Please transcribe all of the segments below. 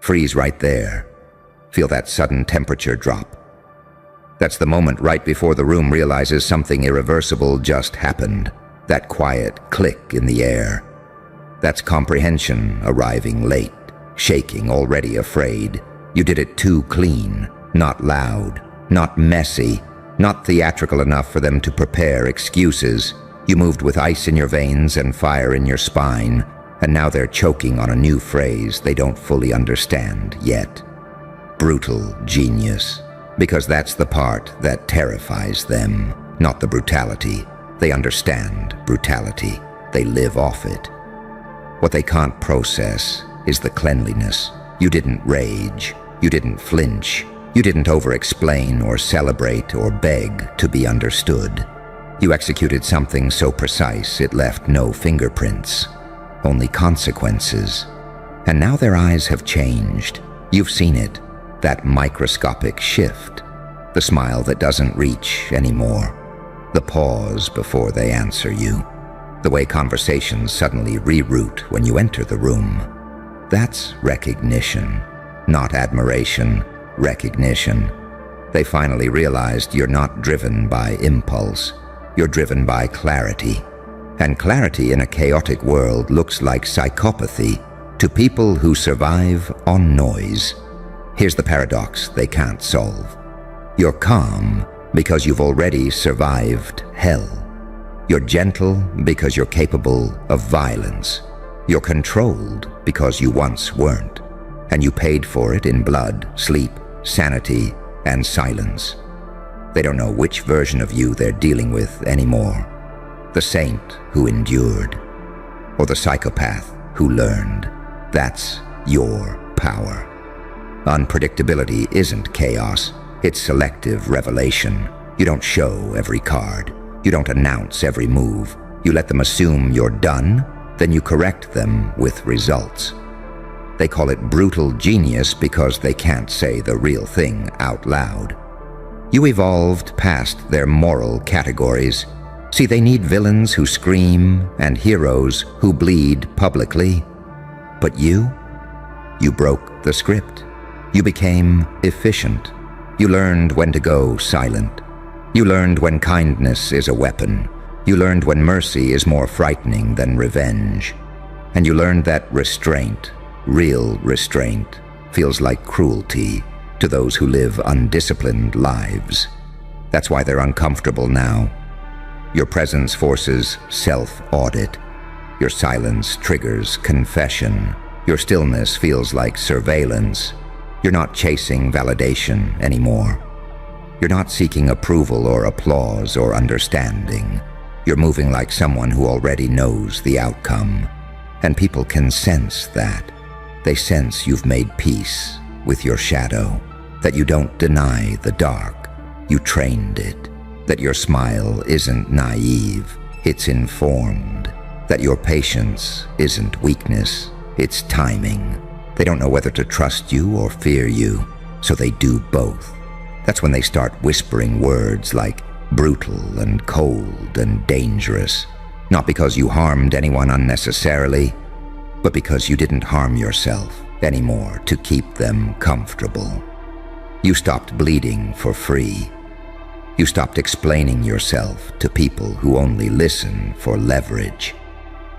Freeze right there. Feel that sudden temperature drop. That's the moment right before the room realizes something irreversible just happened. That quiet click in the air. That's comprehension arriving late, shaking, already afraid. You did it too clean, not loud, not messy, not theatrical enough for them to prepare excuses. You moved with ice in your veins and fire in your spine, and now they're choking on a new phrase they don't fully understand yet. Brutal genius. Because that's the part that terrifies them, not the brutality. They understand brutality. They live off it. What they can't process is the cleanliness. You didn't rage. You didn't flinch. You didn't over-explain or celebrate or beg to be understood. You executed something so precise it left no fingerprints, only consequences. And now their eyes have changed. You've seen it. That microscopic shift, the smile that doesn't reach anymore, the pause before they answer you, the way conversations suddenly reroute when you enter the room. That's recognition, not admiration, recognition. They finally realized you're not driven by impulse, you're driven by clarity. And clarity in a chaotic world looks like psychopathy to people who survive on noise. Here's the paradox they can't solve. You're calm because you've already survived hell. You're gentle because you're capable of violence. You're controlled because you once weren't. And you paid for it in blood, sleep, sanity, and silence. They don't know which version of you they're dealing with anymore. The saint who endured, or the psychopath who learned. That's your power. Unpredictability isn't chaos, it's selective revelation. You don't show every card. You don't announce every move. You let them assume you're done, then you correct them with results. They call it brutal genius because they can't say the real thing out loud. You evolved past their moral categories. See, they need villains who scream and heroes who bleed publicly. But you broke the script. You became efficient. You learned when to go silent. You learned when kindness is a weapon. You learned when mercy is more frightening than revenge. And you learned that restraint, real restraint, feels like cruelty to those who live undisciplined lives. That's why they're uncomfortable now. Your presence forces self-audit. Your silence triggers confession. Your stillness feels like surveillance. You're not chasing validation anymore. You're not seeking approval or applause or understanding. You're moving like someone who already knows the outcome. And people can sense that. They sense you've made peace with your shadow, that you don't deny the dark. You trained it. That your smile isn't naive, it's informed. That your patience isn't weakness, it's timing. They don't know whether to trust you or fear you, so they do both. That's when they start whispering words like brutal and cold and dangerous, not because you harmed anyone unnecessarily, but because you didn't harm yourself anymore to keep them comfortable. You stopped bleeding for free. You stopped explaining yourself to people who only listen for leverage.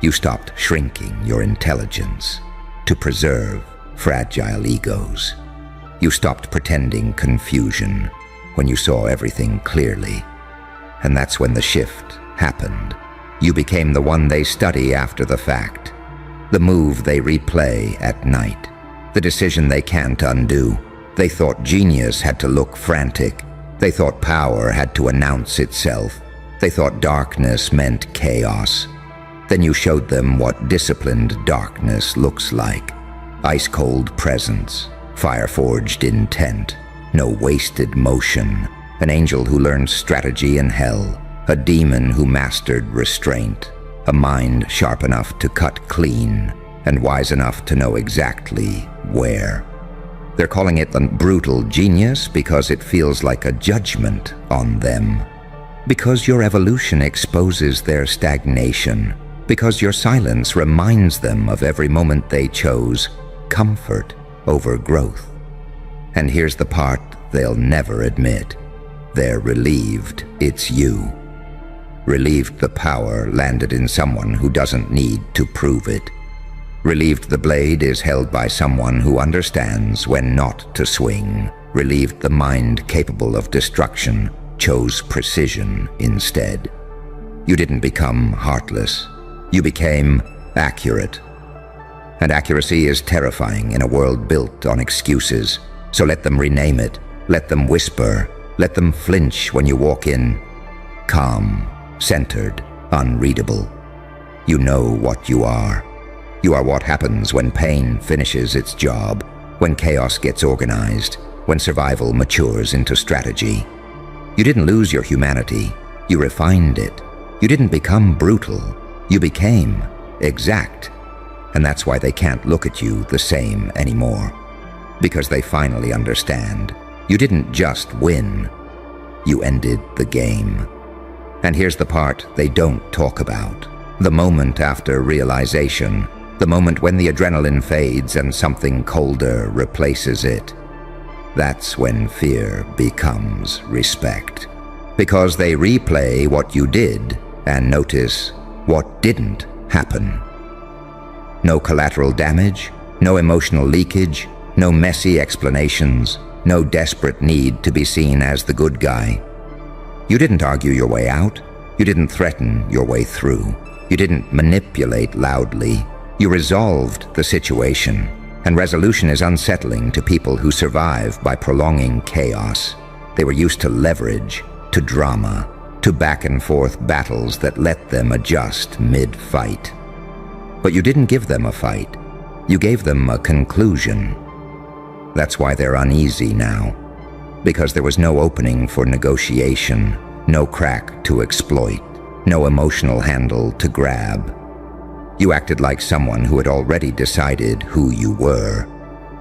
You stopped shrinking your intelligence to preserve fragile egos. You stopped pretending confusion when you saw everything clearly. And that's when the shift happened. You became the one they study after the fact, the move they replay at night, the decision they can't undo. They thought genius had to look frantic. They thought power had to announce itself. They thought darkness meant chaos. Then you showed them what disciplined darkness looks like. Ice-cold presence, fire-forged intent, no wasted motion, an angel who learned strategy in hell, a demon who mastered restraint, a mind sharp enough to cut clean and wise enough to know exactly where. They're calling it a brutal genius because it feels like a judgment on them. Because your evolution exposes their stagnation. Because your silence reminds them of every moment they chose comfort over growth. And here's the part they'll never admit. They're relieved it's you. Relieved the power landed in someone who doesn't need to prove it. Relieved the blade is held by someone who understands when not to swing. Relieved the mind capable of destruction chose precision instead. You didn't become heartless. You became accurate. And accuracy is terrifying in a world built on excuses. So let them rename it. Let them whisper. Let them flinch when you walk in. Calm, centered, unreadable. You know what you are. You are what happens when pain finishes its job, when chaos gets organized, when survival matures into strategy. You didn't lose your humanity. You refined it. You didn't become brutal. You became exact. And that's why they can't look at you the same anymore. Because they finally understand. You didn't just win. You ended the game. And here's the part they don't talk about. The moment after realization. The moment when the adrenaline fades and something colder replaces it. That's when fear becomes respect. Because they replay what you did and notice what didn't happen. No collateral damage, no emotional leakage, no messy explanations, no desperate need to be seen as the good guy. You didn't argue your way out. You didn't threaten your way through. You didn't manipulate loudly. You resolved the situation, and resolution is unsettling to people who survive by prolonging chaos. They were used to leverage, to drama, to back-and-forth battles that let them adjust mid-fight. But you didn't give them a fight. You gave them a conclusion. That's why they're uneasy now, because there was no opening for negotiation, no crack to exploit, no emotional handle to grab. You acted like someone who had already decided who you were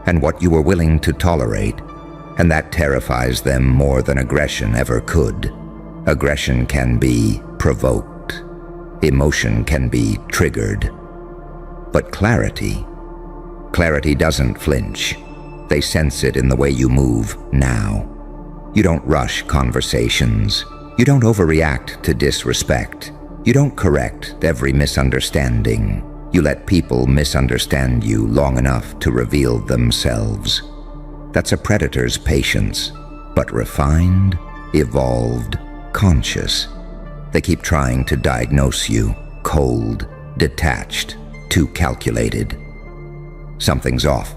and what you were willing to tolerate, and that terrifies them more than aggression ever could. Aggression can be provoked. Emotion can be triggered. But clarity doesn't flinch. They sense it in the way you move now. You don't rush conversations. You don't overreact to disrespect. You don't correct every misunderstanding. You let people misunderstand you long enough to reveal themselves. That's a predator's patience, but refined, evolved, conscious. They keep trying to diagnose you, cold, detached, too calculated. Something's off.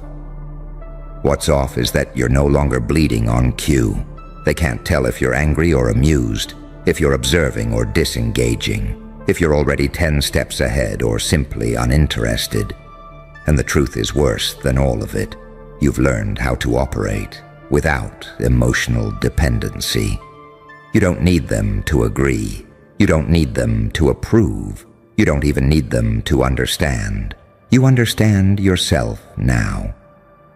What's off is that you're no longer bleeding on cue. They can't tell if you're angry or amused, if you're observing or disengaging, if you're already 10 steps ahead or simply uninterested. And the truth is worse than all of it. You've learned how to operate without emotional dependency. You don't need them to agree. You don't need them to approve. You don't even need them to understand. You understand yourself now.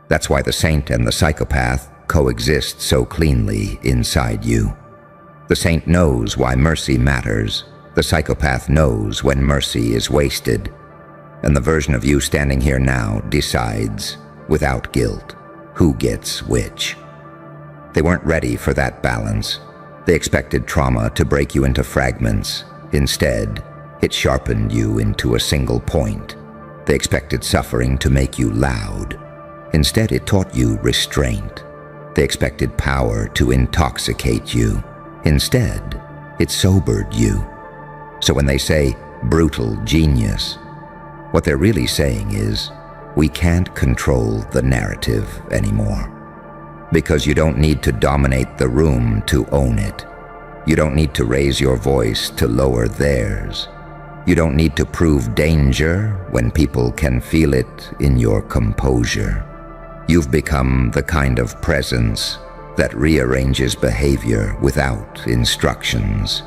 That's why the saint and the psychopath coexist so cleanly inside you. The saint knows why mercy matters. The psychopath knows when mercy is wasted. And the version of you standing here now decides, without guilt, who gets which. They weren't ready for that balance. They expected trauma to break you into fragments. Instead, it sharpened you into a single point. They expected suffering to make you loud. Instead, it taught you restraint. They expected power to intoxicate you. Instead, it sobered you. So when they say brutal genius, what they're really saying is, we can't control the narrative anymore. Because you don't need to dominate the room to own it. You don't need to raise your voice to lower theirs. You don't need to prove danger when people can feel it in your composure. You've become the kind of presence that rearranges behavior without instructions.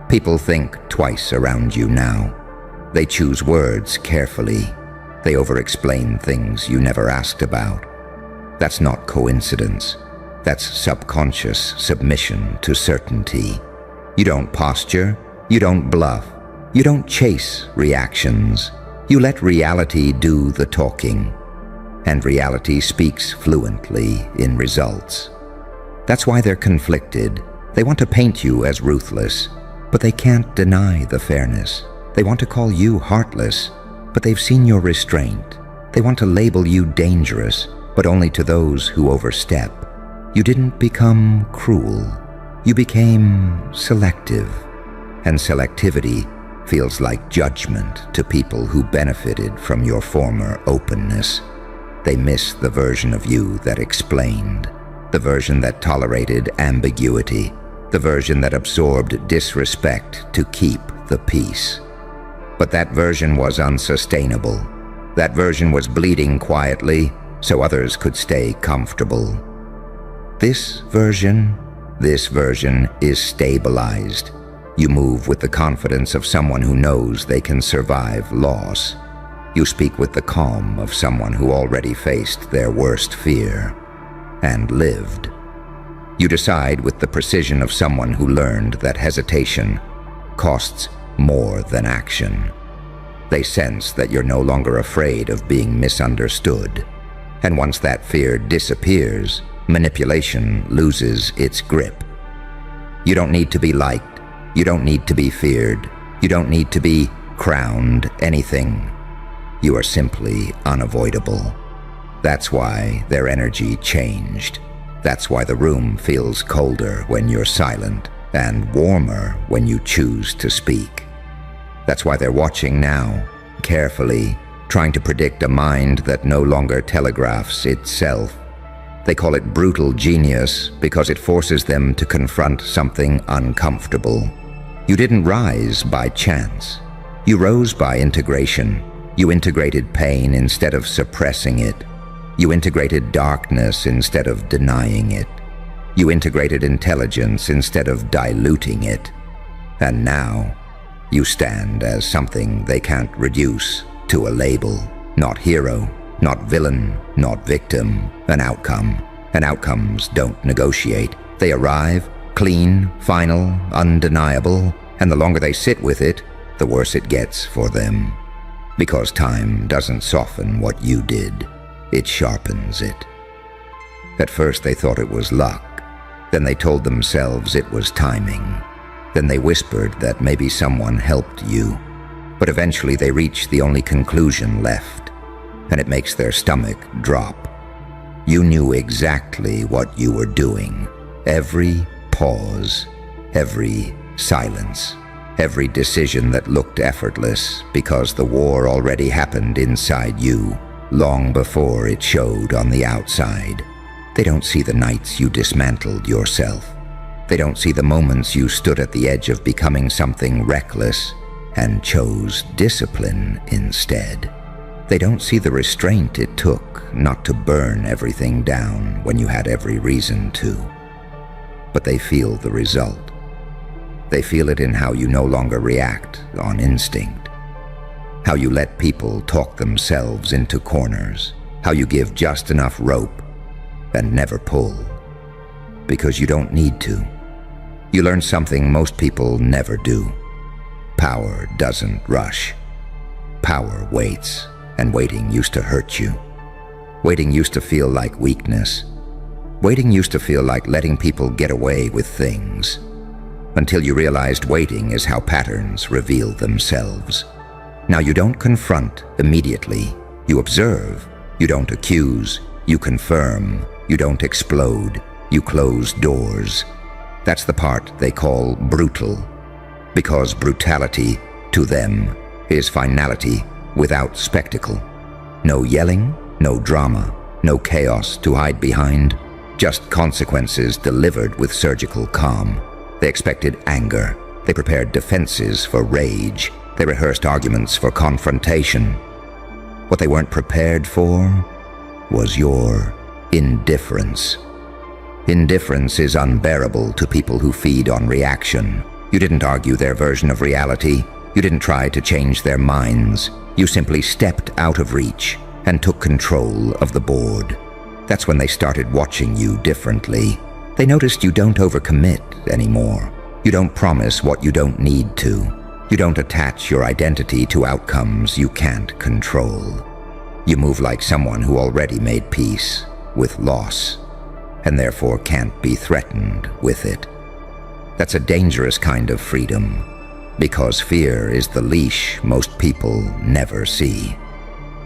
People think twice around you now. They choose words carefully. They over-explain things you never asked about. That's not coincidence. That's subconscious submission to certainty. You don't posture. You don't bluff. You don't chase reactions. You let reality do the talking. and reality speaks fluently in results. That's why they're conflicted. They want to paint you as ruthless, but they can't deny the fairness. They want to call you heartless, but they've seen your restraint. They want to label you dangerous, but only to those who overstep. You didn't become cruel. You became selective, and selectivity feels like judgment to people who benefited from your former openness. They miss the version of you that explained, the version that tolerated ambiguity, the version that absorbed disrespect to keep the peace. But that version was unsustainable. That version was bleeding quietly so others could stay comfortable. This version is stabilized. You move with the confidence of someone who knows they can survive loss. You speak with the calm of someone who already faced their worst fear and lived. You decide with the precision of someone who learned that hesitation costs more than action. They sense that you're no longer afraid of being misunderstood. And once that fear disappears, manipulation loses its grip. You don't need to be liked. You don't need to be feared. You don't need to be crowned anything. You are simply unavoidable. That's why their energy changed. That's why the room feels colder when you're silent and warmer when you choose to speak. That's why they're watching now, carefully, trying to predict a mind that no longer telegraphs itself. They call it brutal genius because it forces them to confront something uncomfortable. You didn't rise by chance. You rose by integration. You integrated pain instead of suppressing it. You integrated darkness instead of denying it. You integrated intelligence instead of diluting it. And now, you stand as something they can't reduce to a label. Not hero, not villain, not victim, an outcome. And outcomes don't negotiate. They arrive, clean, final, undeniable, and the longer they sit with it, the worse it gets for them. Because time doesn't soften what you did, it sharpens it. At first they thought it was luck. Then they told themselves it was timing. Then they whispered that maybe someone helped you. But eventually they reach the only conclusion left, and it makes their stomach drop. You knew exactly what you were doing. Every pause, every silence, every decision that looked effortless because the war already happened inside you long before it showed on the outside. They don't see the nights you dismantled yourself. They don't see the moments you stood at the edge of becoming something reckless and chose discipline instead. They don't see the restraint it took not to burn everything down when you had every reason to. But they feel the result. They feel it in how you no longer react on instinct, how you let people talk themselves into corners, how you give just enough rope and never pull, because you don't need to. You learn something most people never do. Power doesn't rush. Power waits, and waiting used to hurt you. Waiting used to feel like weakness. Waiting used to feel like letting people get away with things, until you realized waiting is how patterns reveal themselves. Now you don't confront immediately. You observe. You don't accuse. You confirm. You don't explode. You close doors. That's the part they call brutal, because brutality, to them, is finality without spectacle. No yelling, no drama, no chaos to hide behind, just consequences delivered with surgical calm. They expected anger. They prepared defenses for rage. They rehearsed arguments for confrontation. What they weren't prepared for was your indifference. Indifference is unbearable to people who feed on reaction. You didn't argue their version of reality. You didn't try to change their minds. You simply stepped out of reach and took control of the board. That's when they started watching you differently. They noticed you don't overcommit anymore. You don't promise what you don't need to. You don't attach your identity to outcomes you can't control. You move like someone who already made peace with loss, and therefore can't be threatened with it. That's a dangerous kind of freedom, because fear is the leash most people never see.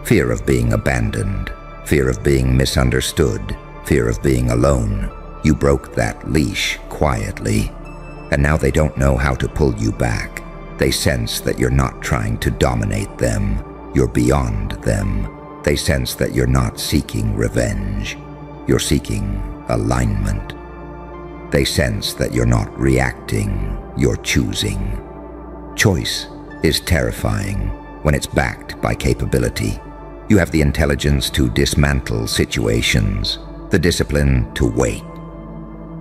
Fear of being abandoned, fear of being misunderstood, fear of being alone. You broke that leash quietly, and now they don't know how to pull you back. They sense that you're not trying to dominate them. You're beyond them. They sense that you're not seeking revenge. You're seeking alignment. They sense that you're not reacting, you're choosing. Choice is terrifying when it's backed by capability. You have the intelligence to dismantle situations, the discipline to wait,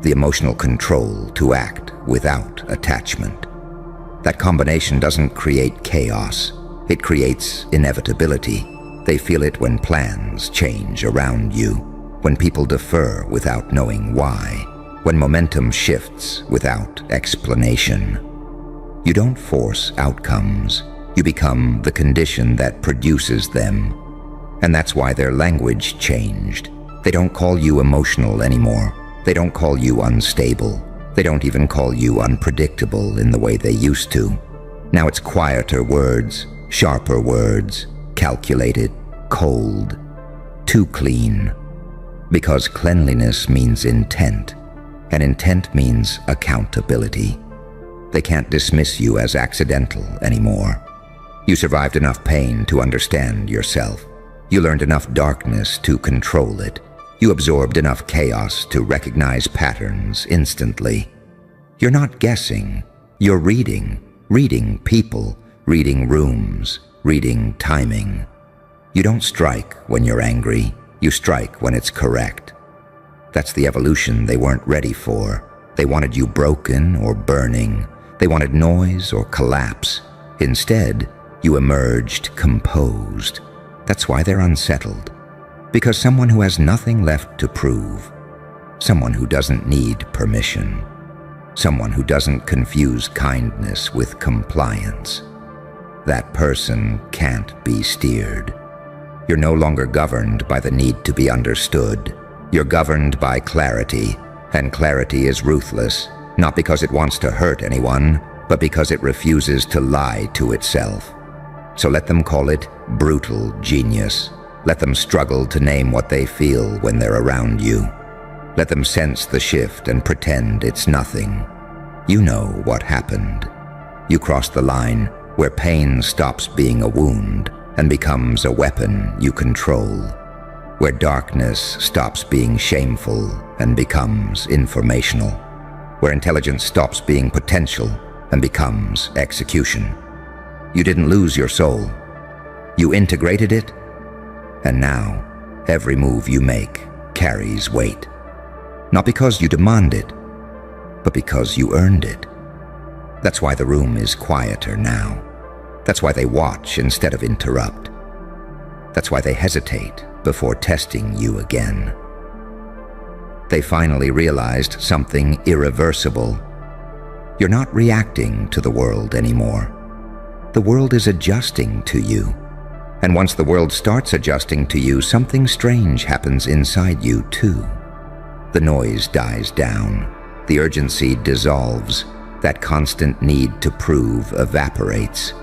the emotional control to act without attachment. That combination doesn't create chaos, it creates inevitability. They feel it when plans change around you, when people defer without knowing why, when momentum shifts without explanation. You don't force outcomes, you become the condition that produces them. And that's why their language changed. They don't call you emotional anymore. They don't call you unstable. They don't even call you unpredictable in the way they used to. Now it's quieter words, sharper words, calculated, cold, too clean. Because cleanliness means intent, and intent means accountability. They can't dismiss you as accidental anymore. You survived enough pain to understand yourself. You learned enough darkness to control it. You absorbed enough chaos to recognize patterns instantly. You're not guessing. You're reading. Reading people, reading rooms, reading timing. You don't strike when you're angry. You strike when it's correct. That's the evolution they weren't ready for. They wanted you broken or burning. They wanted noise or collapse. Instead, you emerged composed. That's why they're unsettled. Because someone who has nothing left to prove, someone who doesn't need permission, someone who doesn't confuse kindness with compliance, that person can't be steered. You're no longer governed by the need to be understood. You're governed by clarity, and clarity is ruthless, not because it wants to hurt anyone, but because it refuses to lie to itself. So let them call it brutal genius. Let them struggle to name what they feel when they're around you. Let them sense the shift and pretend it's nothing. You know what happened. You crossed the line where pain stops being a wound and becomes a weapon you control, where darkness stops being shameful and becomes informational, where intelligence stops being potential and becomes execution. You didn't lose your soul. You integrated it, and now every move you make carries weight. Not because you demand it, but because you earned it. That's why the room is quieter now. That's why they watch instead of interrupt. That's why they hesitate before testing you again. They finally realized something irreversible. You're not reacting to the world anymore. The world is adjusting to you. And once the world starts adjusting to you, something strange happens inside you too. The noise dies down. The urgency dissolves. That constant need to prove evaporates.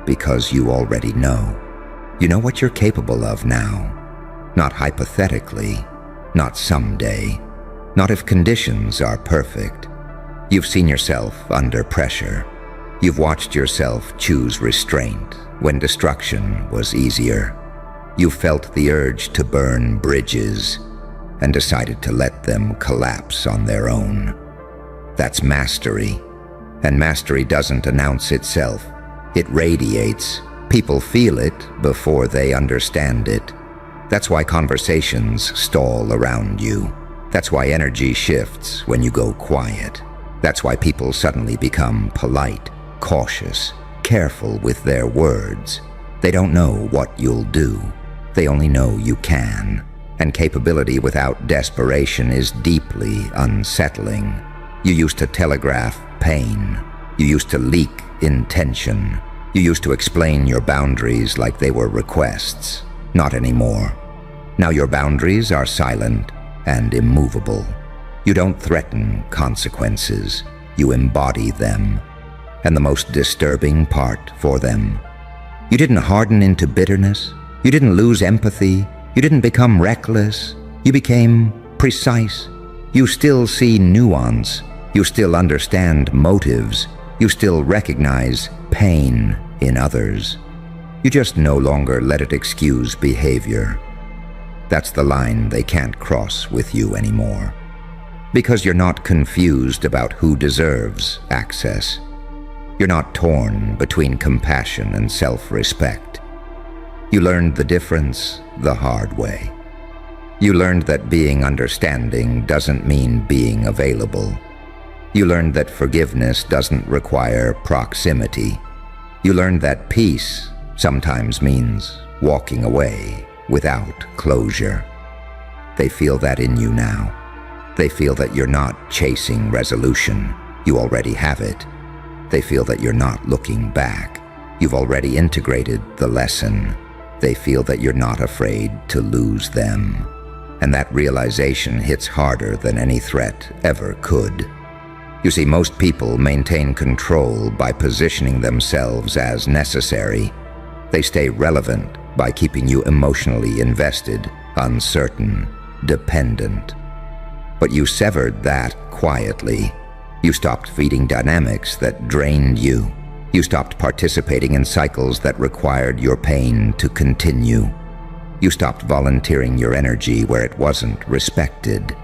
Because you already know. You know what you're capable of now. Not hypothetically. Not someday. Not if conditions are perfect. You've seen yourself under pressure. You've watched yourself choose restraint when destruction was easier. You felt the urge to burn bridges and decided to let them collapse on their own. That's mastery. And mastery doesn't announce itself. It radiates. People feel it before they understand it. That's why conversations stall around you. That's why energy shifts when you go quiet. That's why people suddenly become polite, cautious, careful with their words. They don't know what you'll do. They only know you can. And capability without desperation is deeply unsettling. You used to telegraph pain. You used to leak intention. You used to explain your boundaries like they were requests. Not anymore. Now your boundaries are silent and immovable. You don't threaten consequences. You embody them. And the most disturbing part for them. You didn't harden into bitterness. You didn't lose empathy. You didn't become reckless. You became precise. You still see nuance. You still understand motives. You still recognize pain in others. You just no longer let it excuse behavior. That's the line they can't cross with you anymore. Because you're not confused about who deserves access. You're not torn between compassion and self-respect. You learned the difference the hard way. You learned that being understanding doesn't mean being available. You learned that forgiveness doesn't require proximity. You learned that peace sometimes means walking away without closure. They feel that in you now. They feel that you're not chasing resolution. You already have it. They feel that you're not looking back. You've already integrated the lesson. They feel that you're not afraid to lose them. And that realization hits harder than any threat ever could. You see, most people maintain control by positioning themselves as necessary. They stay relevant by keeping you emotionally invested, uncertain, dependent. But you severed that quietly. You stopped feeding dynamics that drained you. You stopped participating in cycles that required your pain to continue. You stopped volunteering your energy where it wasn't respected.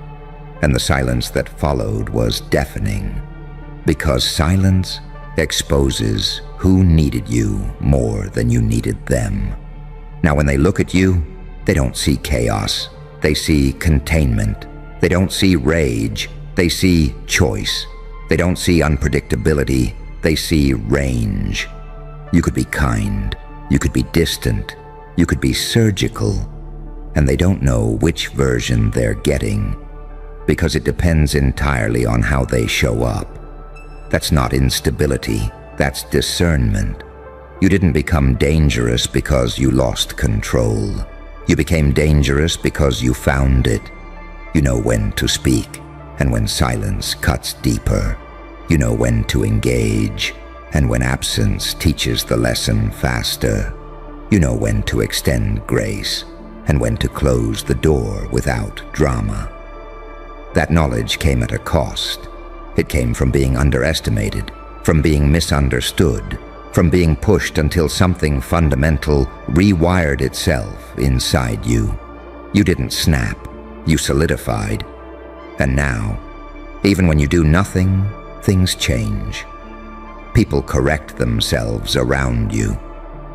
And the silence that followed was deafening. Because silence exposes who needed you more than you needed them. Now when they look at you, they don't see chaos. They see containment. They don't see rage. They see choice. They don't see unpredictability. They see range. You could be kind. You could be distant. You could be surgical. And they don't know which version they're getting, because it depends entirely on how they show up. That's not instability. That's discernment. You didn't become dangerous because you lost control. You became dangerous because you found it. You know when to speak, and when silence cuts deeper. You know when to engage, and when absence teaches the lesson faster. You know when to extend grace, and when to close the door without drama. That knowledge came at a cost. It came from being underestimated, from being misunderstood, from being pushed until something fundamental rewired itself inside you. You didn't snap, you solidified. And now, even when you do nothing, things change. People correct themselves around you.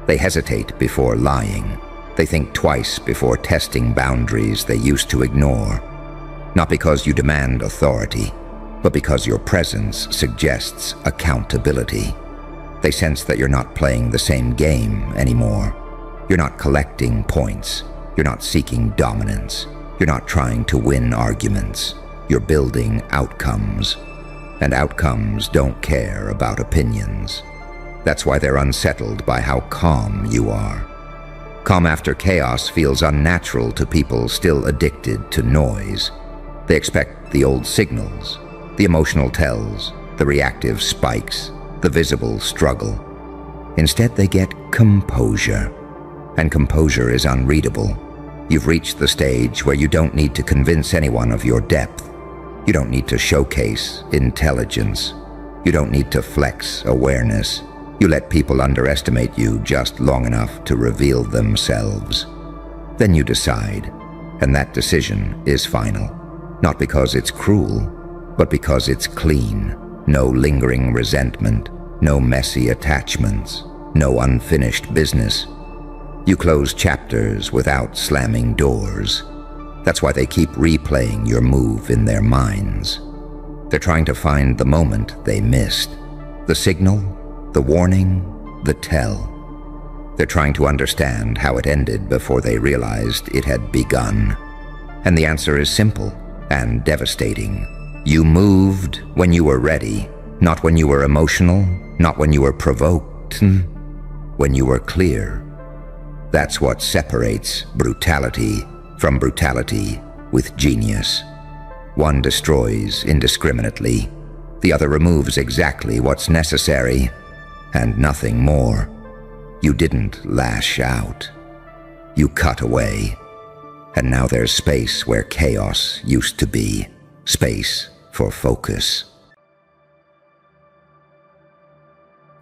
They hesitate before lying. They think twice before testing boundaries they used to ignore. Not because you demand authority, but because your presence suggests accountability. They sense that you're not playing the same game anymore. You're not collecting points. You're not seeking dominance. You're not trying to win arguments. You're building outcomes. And outcomes don't care about opinions. That's why they're unsettled by how calm you are. Calm after chaos feels unnatural to people still addicted to noise. They expect the old signals, the emotional tells, the reactive spikes, the visible struggle. Instead, they get composure. And composure is unreadable. You've reached the stage where you don't need to convince anyone of your depth. You don't need to showcase intelligence. You don't need to flex awareness. You let people underestimate you just long enough to reveal themselves. Then you decide, and that decision is final. Not because it's cruel, but because it's clean. No lingering resentment, no messy attachments, no unfinished business. You close chapters without slamming doors. That's why they keep replaying your move in their minds. They're trying to find the moment they missed. The signal, the warning, the tell. They're trying to understand how it ended before they realized it had begun. And the answer is simple and devastating. You moved when you were ready, not when you were emotional, not when you were provoked, when you were clear. That's what separates brutality from brutality with genius. One destroys indiscriminately, the other removes exactly what's necessary, and nothing more. You didn't lash out. You cut away. And now there's space where chaos used to be, space for focus.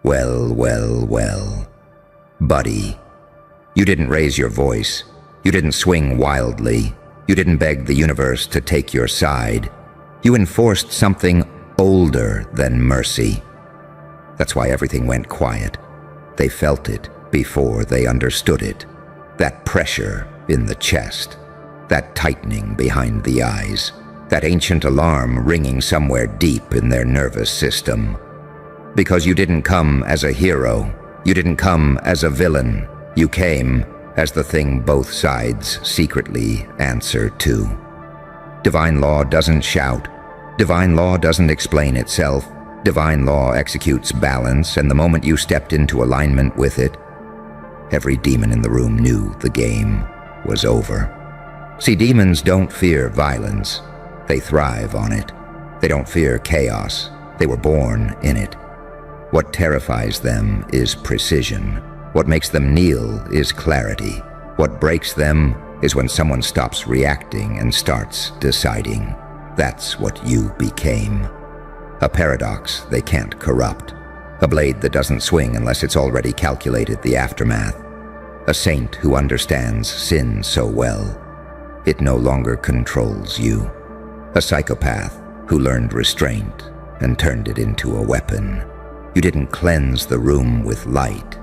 Well, well, well. Buddy, you didn't raise your voice. You didn't swing wildly. You didn't beg the universe to take your side. You enforced something older than mercy. That's why everything went quiet. They felt it before they understood it. That pressure in the chest, that tightening behind the eyes, that ancient alarm ringing somewhere deep in their nervous system. Because you didn't come as a hero, you didn't come as a villain, you came as the thing both sides secretly answer to. Divine law doesn't shout. Divine law doesn't explain itself. Divine law executes balance, and the moment you stepped into alignment with it, every demon in the room knew the game was over. See, demons don't fear violence. They thrive on it. They don't fear chaos. They were born in it. What terrifies them is precision. What makes them kneel is clarity. What breaks them is when someone stops reacting and starts deciding. That's what you became. A paradox they can't corrupt. A blade that doesn't swing unless it's already calculated the aftermath. A saint who understands sin so well, it no longer controls you. A psychopath who learned restraint and turned it into a weapon. You didn't cleanse the room with light.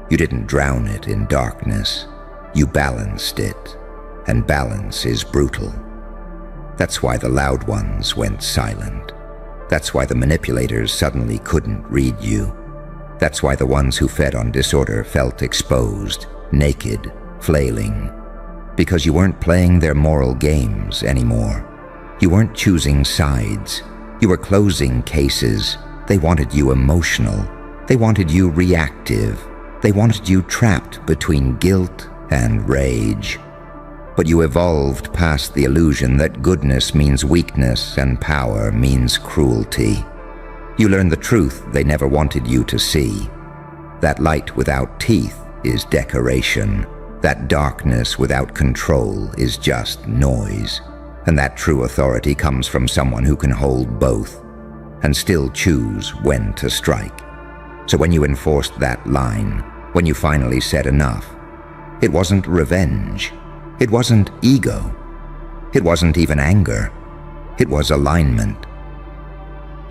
You didn't drown it in darkness. You balanced it, and balance is brutal. That's why the loud ones went silent. That's why the manipulators suddenly couldn't read you. That's why the ones who fed on disorder felt exposed, naked, flailing. Because you weren't playing their moral games anymore. You weren't choosing sides. You were closing cases. They wanted you emotional. They wanted you reactive. They wanted you trapped between guilt and rage. But you evolved past the illusion that goodness means weakness and power means cruelty. You learned the truth they never wanted you to see. That light without teeth is decoration. That darkness without control is just noise. And that true authority comes from someone who can hold both and still choose when to strike. So when you enforced that line, when you finally said enough, it wasn't revenge. It wasn't ego. It wasn't even anger. It was alignment.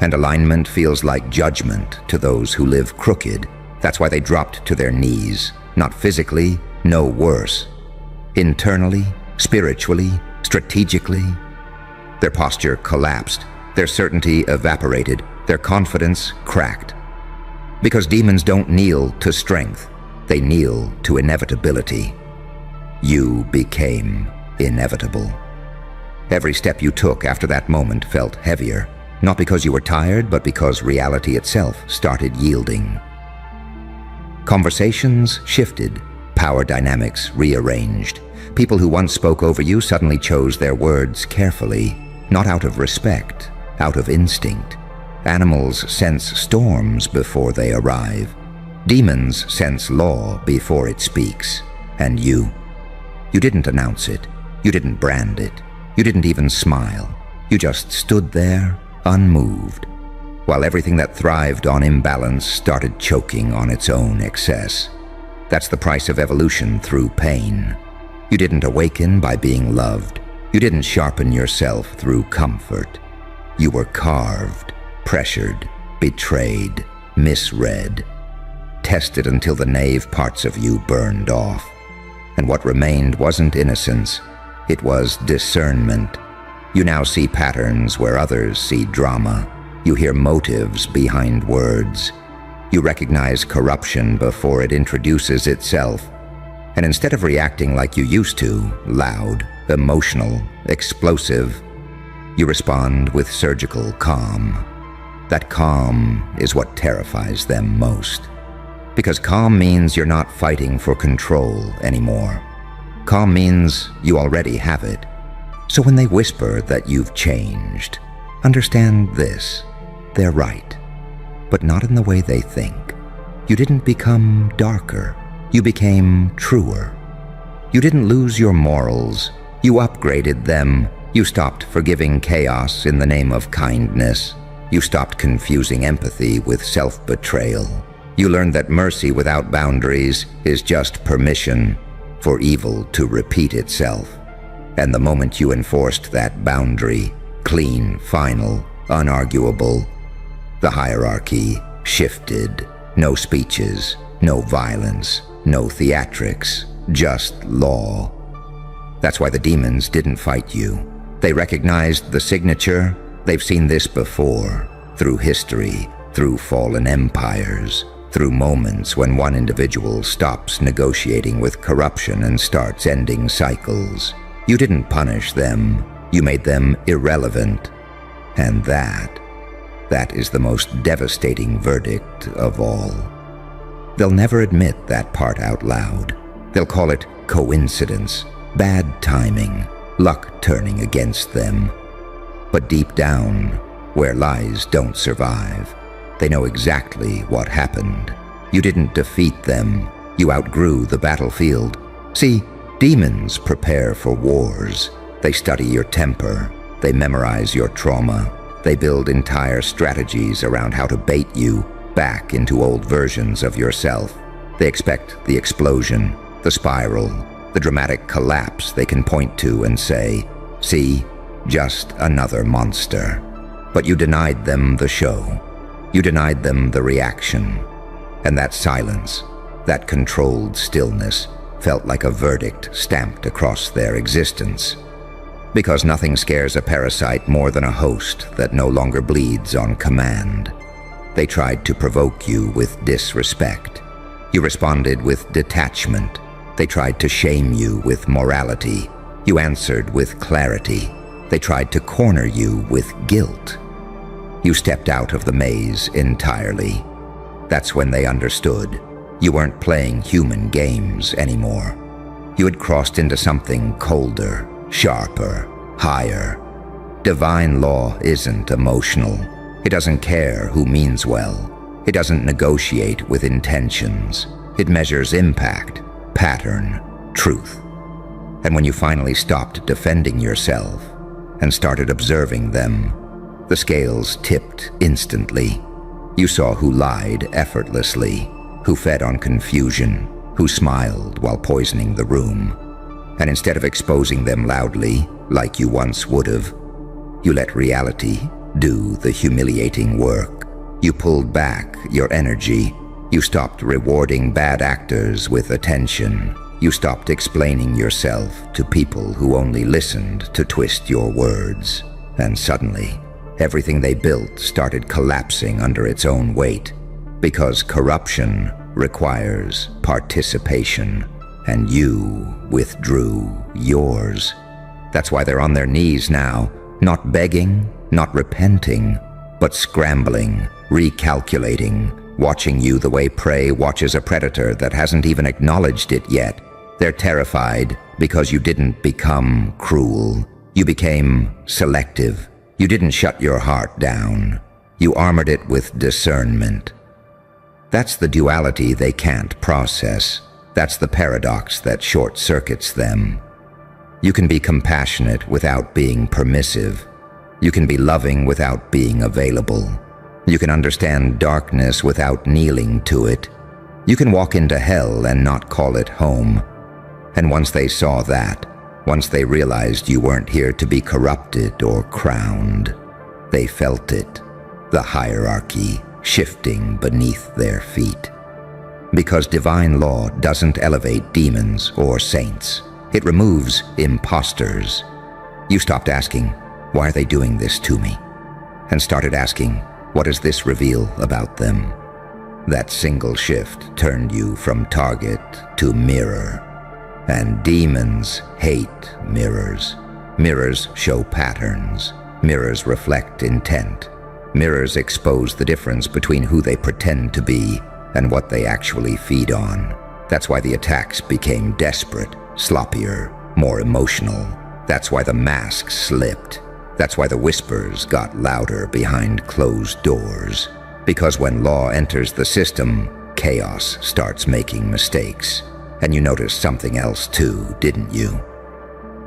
And alignment feels like judgment to those who live crooked. That's why they dropped to their knees. Not physically, no worse. Internally, spiritually, strategically. Their posture collapsed. Their certainty evaporated. Their confidence cracked. Because demons don't kneel to strength. They kneel to inevitability. You became inevitable. Every step you took after that moment felt heavier, not because you were tired, but because reality itself started yielding. Conversations shifted, power dynamics rearranged. People who once spoke over you suddenly chose their words carefully, not out of respect, out of instinct. Animals sense storms before they arrive. Demons sense law before it speaks. And you didn't announce it. You didn't brand it. You didn't even smile. You just stood there, unmoved, while everything that thrived on imbalance started choking on its own excess. That's the price of evolution through pain. You didn't awaken by being loved. You didn't sharpen yourself through comfort. You were carved, pressured, betrayed, misread, tested until the naive parts of you burned off. And what remained wasn't innocence, it was discernment. You now see patterns where others see drama. You hear motives behind words. You recognize corruption before it introduces itself. And instead of reacting like you used to, loud, emotional, explosive, you respond with surgical calm. That calm is what terrifies them most. Because calm means you're not fighting for control anymore. Calm means you already have it. So when they whisper that you've changed, understand this: they're right, but not in the way they think. You didn't become darker. You became truer. You didn't lose your morals. You upgraded them. You stopped forgiving chaos in the name of kindness. You stopped confusing empathy with self-betrayal. You learned that mercy without boundaries is just permission for evil to repeat itself. And the moment you enforced that boundary, clean, final, unarguable, the hierarchy shifted. No speeches, no violence, no theatrics, just law. That's why the demons didn't fight you. They recognized the signature. They've seen this before, through history, through fallen empires, through moments when one individual stops negotiating with corruption and starts ending cycles. You didn't punish them. You made them irrelevant. And that is the most devastating verdict of all. They'll never admit that part out loud. They'll call it coincidence, bad timing, luck turning against them. But deep down, where lies don't survive, they know exactly what happened. You didn't defeat them. You outgrew the battlefield. See, demons prepare for wars. They study your temper. They memorize your trauma. They build entire strategies around how to bait you back into old versions of yourself. They expect the explosion, the spiral, the dramatic collapse they can point to and say, "See, just another monster." But you denied them the show. You denied them the reaction. And that silence, that controlled stillness, felt like a verdict stamped across their existence. Because nothing scares a parasite more than a host that no longer bleeds on command. They tried to provoke you with disrespect. You responded with detachment. They tried to shame you with morality. You answered with clarity. They tried to corner you with guilt. You stepped out of the maze entirely. That's when they understood. You weren't playing human games anymore. You had crossed into something colder, sharper, higher. Divine law isn't emotional. It doesn't care who means well. It doesn't negotiate with intentions. It measures impact, pattern, truth. And when you finally stopped defending yourself and started observing them, the scales tipped instantly. You saw who lied effortlessly, who fed on confusion, who smiled while poisoning the room. And instead of exposing them loudly, like you once would have, you let reality do the humiliating work. You pulled back your energy. You stopped rewarding bad actors with attention. You stopped explaining yourself to people who only listened to twist your words. And suddenly, everything they built started collapsing under its own weight. Because corruption requires participation. And you withdrew yours. That's why they're on their knees now, not begging, not repenting, but scrambling, recalculating, watching you the way prey watches a predator that hasn't even acknowledged it yet. They're terrified because you didn't become cruel. You became selective. You didn't shut your heart down. You armored it with discernment. That's the duality they can't process. That's the paradox that short-circuits them. You can be compassionate without being permissive. You can be loving without being available. You can understand darkness without kneeling to it. You can walk into hell and not call it home. And once they saw that, once they realized you weren't here to be corrupted or crowned, they felt it, the hierarchy shifting beneath their feet. Because divine law doesn't elevate demons or saints. It removes imposters. You stopped asking, why are they doing this to me? And started asking, what does this reveal about them? That single shift turned you from target to mirror. And demons hate mirrors. Mirrors show patterns. Mirrors reflect intent. Mirrors expose the difference between who they pretend to be and what they actually feed on. That's why the attacks became desperate, sloppier, more emotional. That's why the masks slipped. That's why the whispers got louder behind closed doors. Because when law enters the system, chaos starts making mistakes. And you noticed something else too, didn't you?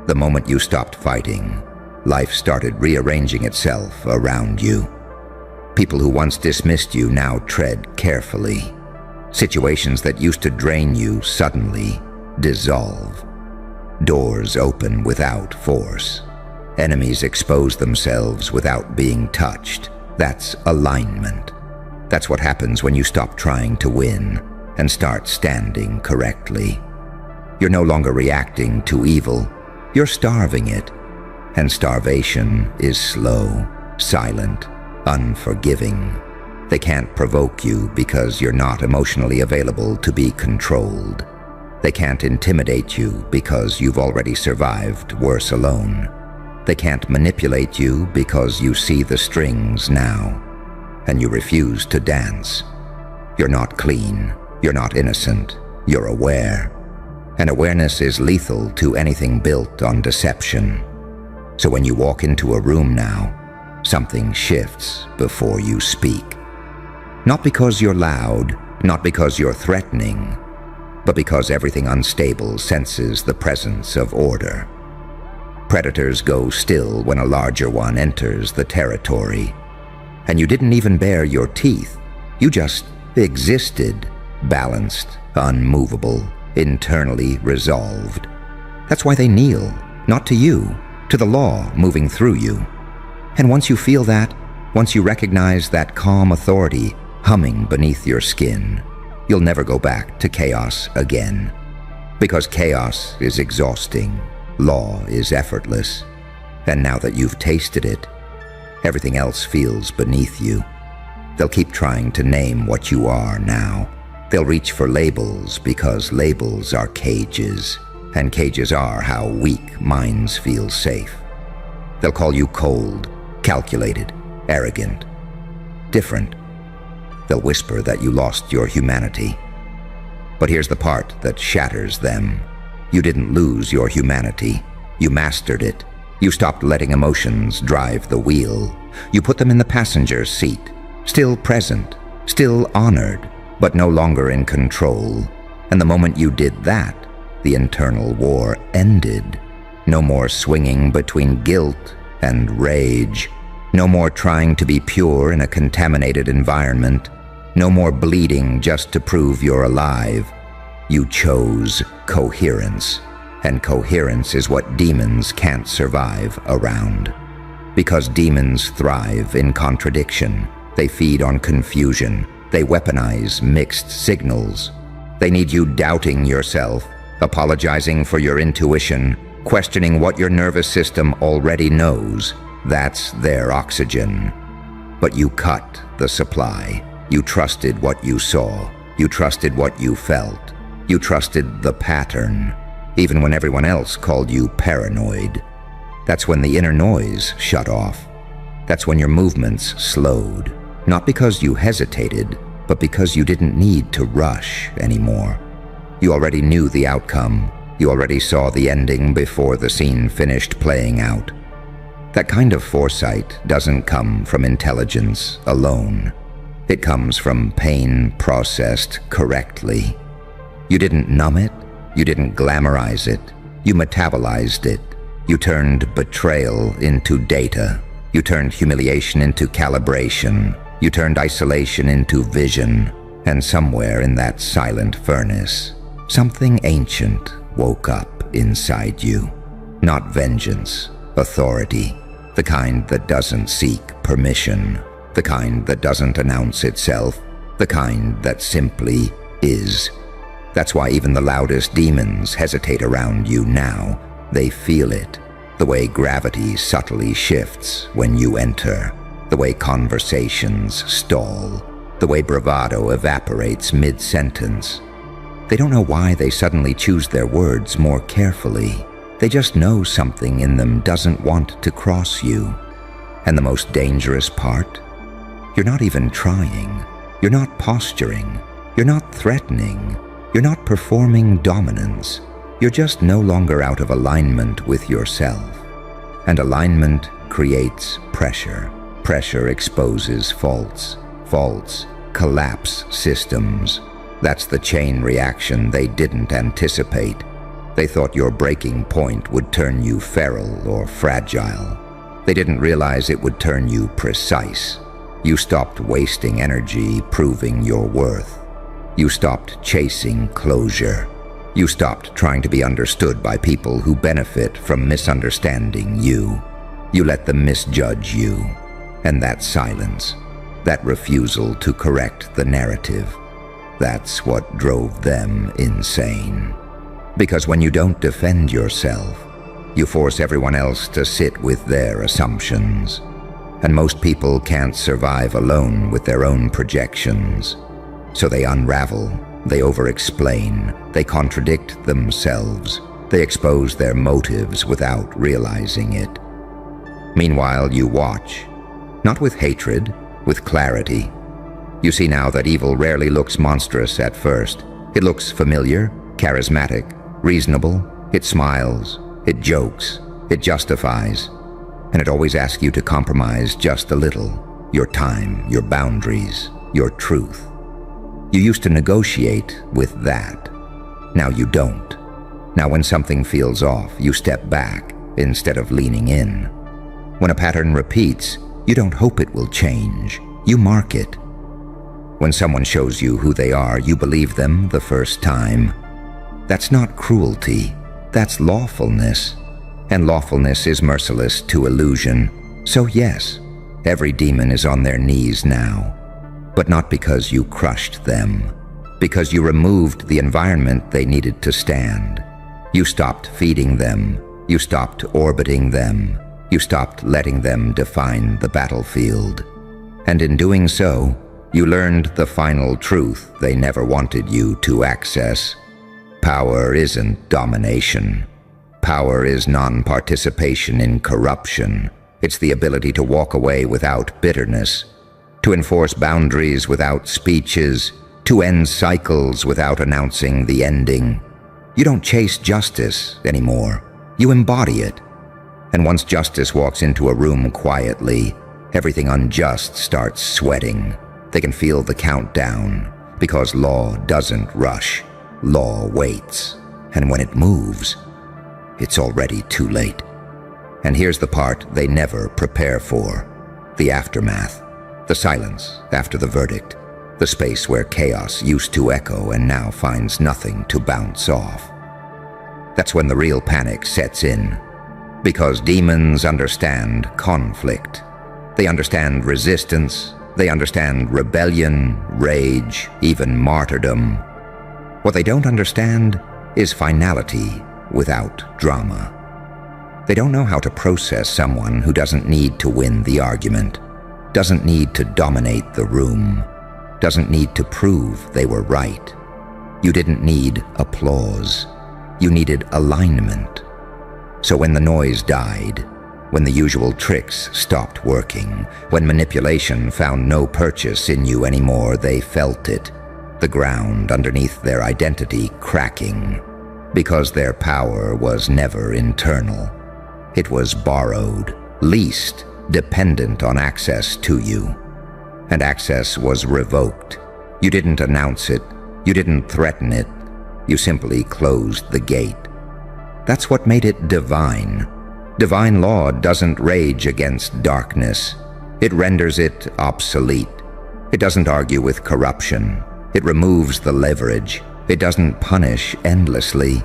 The moment you stopped fighting, life started rearranging itself around you. People who once dismissed you now tread carefully. Situations that used to drain you suddenly dissolve. Doors open without force. Enemies expose themselves without being touched. That's alignment. That's what happens when you stop trying to win and start standing correctly. You're no longer reacting to evil. You're starving it. And starvation is slow, silent, unforgiving. They can't provoke you because you're not emotionally available to be controlled. They can't intimidate you because you've already survived worse alone. They can't manipulate you because you see the strings now, and you refuse to dance. You're not clean, you're not innocent, you're aware. And awareness is lethal to anything built on deception. So when you walk into a room now, something shifts before you speak. Not because you're loud, not because you're threatening, but because everything unstable senses the presence of order. Predators go still when a larger one enters the territory. And you didn't even bare your teeth. You just existed, balanced, unmovable, internally resolved. That's why they kneel, not to you, to the law moving through you. And once you feel that, once you recognize that calm authority humming beneath your skin, you'll never go back to chaos again. Because chaos is exhausting, law is effortless, and now that you've tasted it, everything else feels beneath you. They'll keep trying to name what you are now. They'll reach for labels because labels are cages, and cages are how weak minds feel safe. They'll call you cold, calculated, arrogant, different. They'll whisper that you lost your humanity. But here's the part that shatters them. You didn't lose your humanity. You mastered it. You stopped letting emotions drive the wheel. You put them in the passenger seat, still present, still honored, but no longer in control. And the moment you did that, the internal war ended. No more swinging between guilt and rage. No more trying to be pure in a contaminated environment. No more bleeding just to prove you're alive. You chose coherence, and coherence is what demons can't survive around. Because demons thrive in contradiction. They feed on confusion. They weaponize mixed signals. They need you doubting yourself, apologizing for your intuition, questioning what your nervous system already knows. That's their oxygen. But you cut the supply. You trusted what you saw. You trusted what you felt. You trusted the pattern, even when everyone else called you paranoid. That's when the inner noise shut off. That's when your movements slowed. Not because you hesitated, but because you didn't need to rush anymore. You already knew the outcome. You already saw the ending before the scene finished playing out. That kind of foresight doesn't come from intelligence alone. It comes from pain processed correctly. You didn't numb it. You didn't glamorize it. You metabolized it. You turned betrayal into data. You turned humiliation into calibration. You turned isolation into vision. And somewhere in that silent furnace, something ancient woke up inside you. Not vengeance, authority, the kind that doesn't seek permission, the kind that doesn't announce itself, the kind that simply is. That's why even the loudest demons hesitate around you now. They feel it, the way gravity subtly shifts when you enter, the way conversations stall, the way bravado evaporates mid-sentence. They don't know why they suddenly choose their words more carefully. They just know something in them doesn't want to cross you. And the most dangerous part? You're not even trying. You're not posturing. You're not threatening. You're not performing dominance. You're just no longer out of alignment with yourself. And alignment creates pressure. Pressure exposes faults. Faults collapse systems. That's the chain reaction they didn't anticipate. They thought your breaking point would turn you feral or fragile. They didn't realize it would turn you precise. You stopped wasting energy proving your worth. You stopped chasing closure. You stopped trying to be understood by people who benefit from misunderstanding you. You let them misjudge you. And that silence, that refusal to correct the narrative, that's what drove them insane. Because when you don't defend yourself, you force everyone else to sit with their assumptions. And most people can't survive alone with their own projections. So they unravel, they over-explain, they contradict themselves, they expose their motives without realizing it. Meanwhile, you watch, not with hatred, with clarity. You see now that evil rarely looks monstrous at first. It looks familiar, charismatic, reasonable. It smiles, it jokes, it justifies, and it always asks you to compromise just a little, your time, your boundaries, your truth. You used to negotiate with that. Now you don't. Now when something feels off, you step back instead of leaning in. When a pattern repeats, you don't hope it will change. You mark it. When someone shows you who they are, you believe them the first time. That's not cruelty. That's lawfulness. And lawfulness is merciless to illusion. So yes, every demon is on their knees now. But not because you crushed them. Because you removed the environment they needed to stand. You stopped feeding them. You stopped orbiting them. You stopped letting them define the battlefield. And in doing so, you learned the final truth they never wanted you to access. Power isn't domination. Power is non-participation in corruption. It's the ability to walk away without bitterness, to enforce boundaries without speeches, to end cycles without announcing the ending. You don't chase justice anymore. You embody it. And once justice walks into a room quietly, everything unjust starts sweating. They can feel the countdown, because law doesn't rush. Law waits. And when it moves, it's already too late. And here's the part they never prepare for. The aftermath. The silence after the verdict. The space where chaos used to echo and now finds nothing to bounce off. That's when the real panic sets in. Because demons understand conflict. They understand resistance. They understand rebellion, rage, even martyrdom. What they don't understand is finality without drama. They don't know how to process someone who doesn't need to win the argument, doesn't need to dominate the room, doesn't need to prove they were right. You didn't need applause. You needed alignment. So when the noise died, when the usual tricks stopped working, when manipulation found no purchase in you anymore, they felt it, the ground underneath their identity cracking, because their power was never internal. It was borrowed, leased, dependent on access to you. And access was revoked. You didn't announce it. You didn't threaten it. You simply closed the gate. That's what made it divine. Divine law doesn't rage against darkness. It renders it obsolete. It doesn't argue with corruption. It removes the leverage. It doesn't punish endlessly.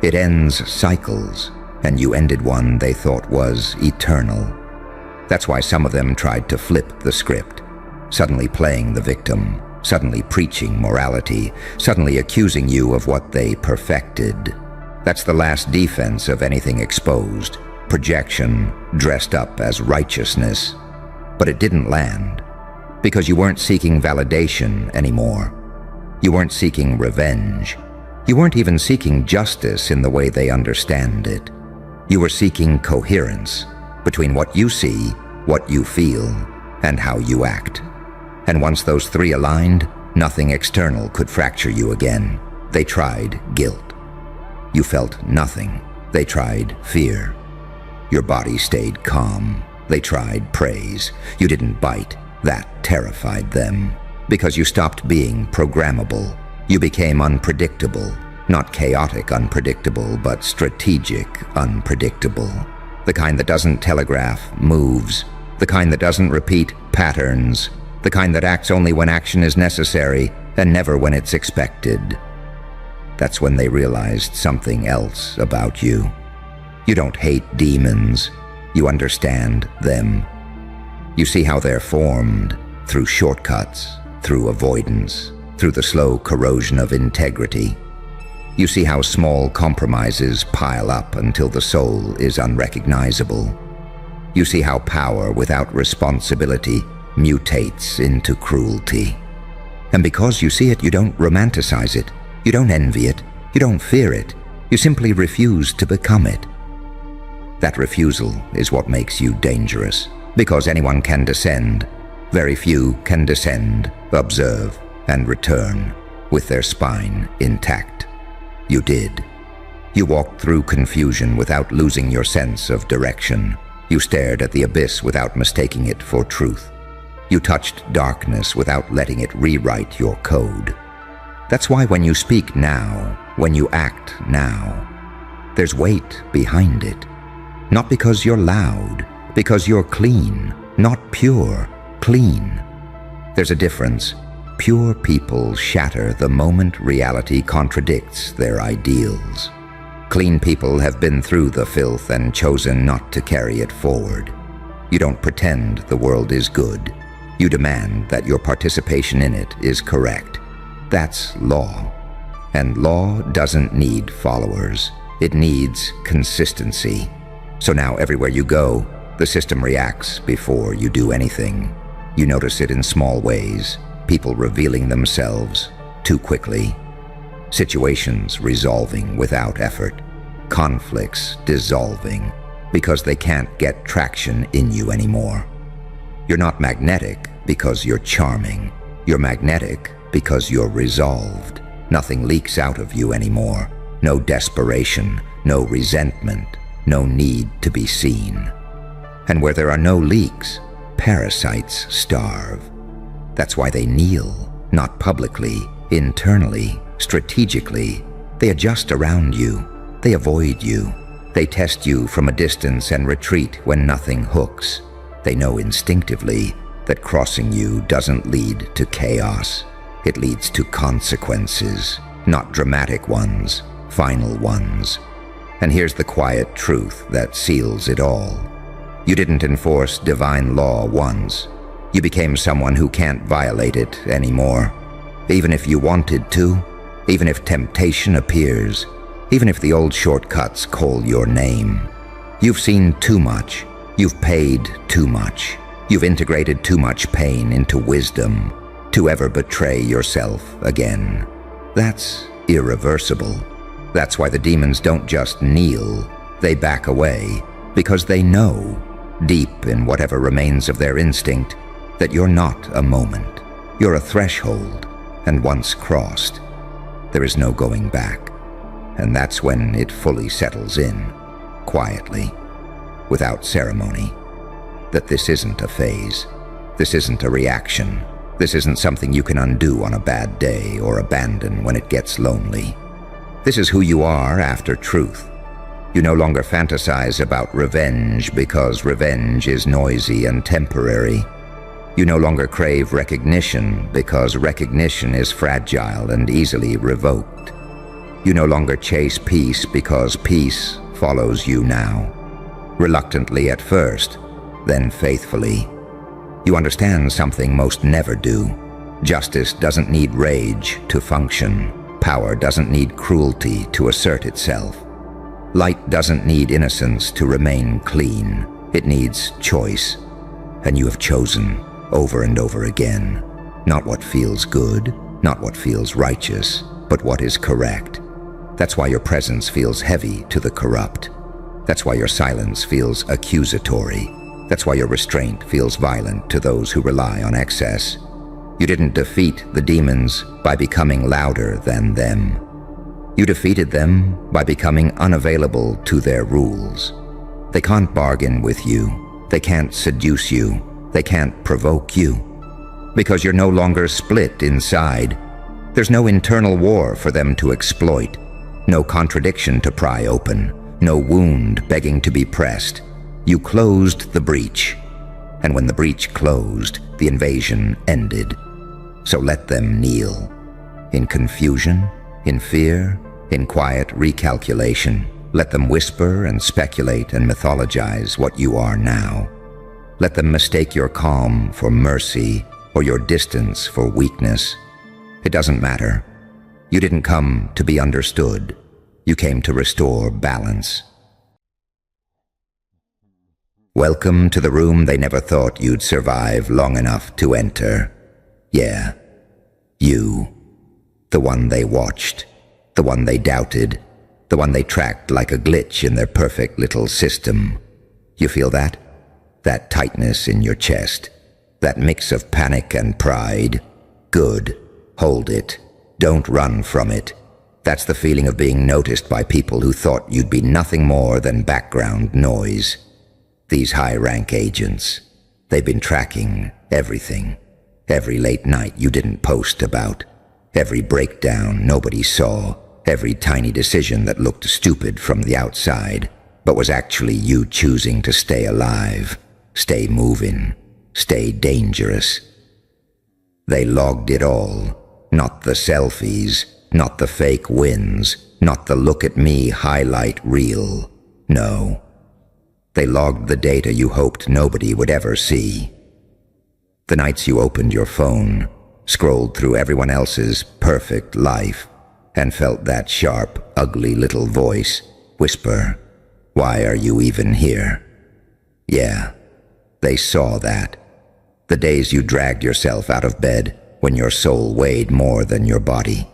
It ends cycles, and you ended one they thought was eternal. That's why some of them tried to flip the script, suddenly playing the victim, suddenly preaching morality, suddenly accusing you of what they perfected. That's the last defense of anything exposed, projection dressed up as righteousness. But it didn't land, because you weren't seeking validation anymore. You weren't seeking revenge. You weren't even seeking justice in the way they understand it. You were seeking coherence between what you see, what you feel, and how you act. And once those three aligned, Nothing external could fracture you again. They tried guilt. You felt nothing. They tried fear. Your body stayed calm. They tried praise. You didn't bite. That terrified them. Because you stopped being programmable. You became unpredictable. Not chaotic unpredictable, but strategic unpredictable. The kind that doesn't telegraph moves. The kind that doesn't repeat patterns. The kind that acts only when action is necessary and never when it's expected. That's when they realized something else about you. You don't hate demons. You understand them. You see how they're formed, through shortcuts, through avoidance, through the slow corrosion of integrity. You see how small compromises pile up until the soul is unrecognizable. You see how power without responsibility mutates into cruelty. And because you see it, you don't romanticize it. You don't envy it. You don't fear it. You simply refuse to become it. That refusal is what makes you dangerous. Because anyone can descend. Very few can descend, observe, and return with their spine intact. You did. You walked through confusion without losing your sense of direction. You stared at the abyss without mistaking it for truth. You touched darkness without letting it rewrite your code. That's why when you speak now, when you act now, there's weight behind it. Not because you're loud, because you're clean, not pure, clean. There's a difference. Pure people shatter the moment reality contradicts their ideals. Clean people have been through the filth and chosen not to carry it forward. You don't pretend the world is good. You demand that your participation in it is correct. That's law. And law doesn't need followers. It needs consistency. So now everywhere you go, the system reacts before you do anything. You notice it in small ways. People revealing themselves too quickly. Situations resolving without effort. Conflicts dissolving because they can't get traction in you anymore. You're not magnetic because you're charming. You're magnetic because you're resolved. Nothing leaks out of you anymore. No desperation, no resentment, no need to be seen. And where there are no leaks, parasites starve. That's why they kneel, not publicly, internally, strategically. They adjust around you. They avoid you. They test you from a distance and retreat when nothing hooks. They know instinctively that crossing you doesn't lead to chaos. It leads to consequences, not dramatic ones, final ones. And here's the quiet truth that seals it all. You didn't enforce divine law once. You became someone who can't violate it anymore. Even if you wanted to, even if temptation appears, even if the old shortcuts call your name. You've seen too much. You've paid too much. You've integrated too much pain into wisdom to ever betray yourself again. That's irreversible. That's why the demons don't just kneel. They back away because they know, deep in whatever remains of their instinct, that you're not a moment. You're a threshold, and once crossed, there is no going back. And that's when it fully settles in, quietly, without ceremony, that this isn't a phase. This isn't a reaction. This isn't something you can undo on a bad day or abandon when it gets lonely. This is who you are after truth. You no longer fantasize about revenge because revenge is noisy and temporary. You no longer crave recognition because recognition is fragile and easily revoked. You no longer chase peace because peace follows you now. Reluctantly at first, then faithfully. You understand something most never do. Justice doesn't need rage to function. Power doesn't need cruelty to assert itself. Light doesn't need innocence to remain clean. It needs choice. And you have chosen over and over again. Not what feels good, not what feels righteous, but what is correct. That's why your presence feels heavy to the corrupt. That's why your silence feels accusatory. That's why your restraint feels violent to those who rely on excess. You didn't defeat the demons by becoming louder than them. You defeated them by becoming unavailable to their rules. They can't bargain with you. They can't seduce you. They can't provoke you. Because you're no longer split inside. There's no internal war for them to exploit. No contradiction to pry open. No wound begging to be pressed. You closed the breach. And when the breach closed, the invasion ended. So let them kneel. In confusion, in fear, in quiet recalculation. Let them whisper and speculate and mythologize what you are now. Let them mistake your calm for mercy or your distance for weakness. It doesn't matter. You didn't come to be understood. You came to restore balance. Welcome to the room they never thought you'd survive long enough to enter. Yeah, you. The one they watched. The one they doubted. The one they tracked like a glitch in their perfect little system. You feel that? That tightness in your chest. That mix of panic and pride. Good. Hold it. Don't run from it. That's the feeling of being noticed by people who thought you'd be nothing more than background noise. These high-rank agents. They've been tracking everything. Every late night you didn't post about. Every breakdown nobody saw. Every tiny decision that looked stupid from the outside, but was actually you choosing to stay alive, stay moving, stay dangerous. They logged it all, not the selfies, not the fake wins, not the look at me highlight reel. No. They logged the data you hoped nobody would ever see. The nights you opened your phone, scrolled through everyone else's perfect life, and felt that sharp, ugly little voice whisper, "Why are you even here?" Yeah, they saw that. The days you dragged yourself out of bed when your soul weighed more than your body.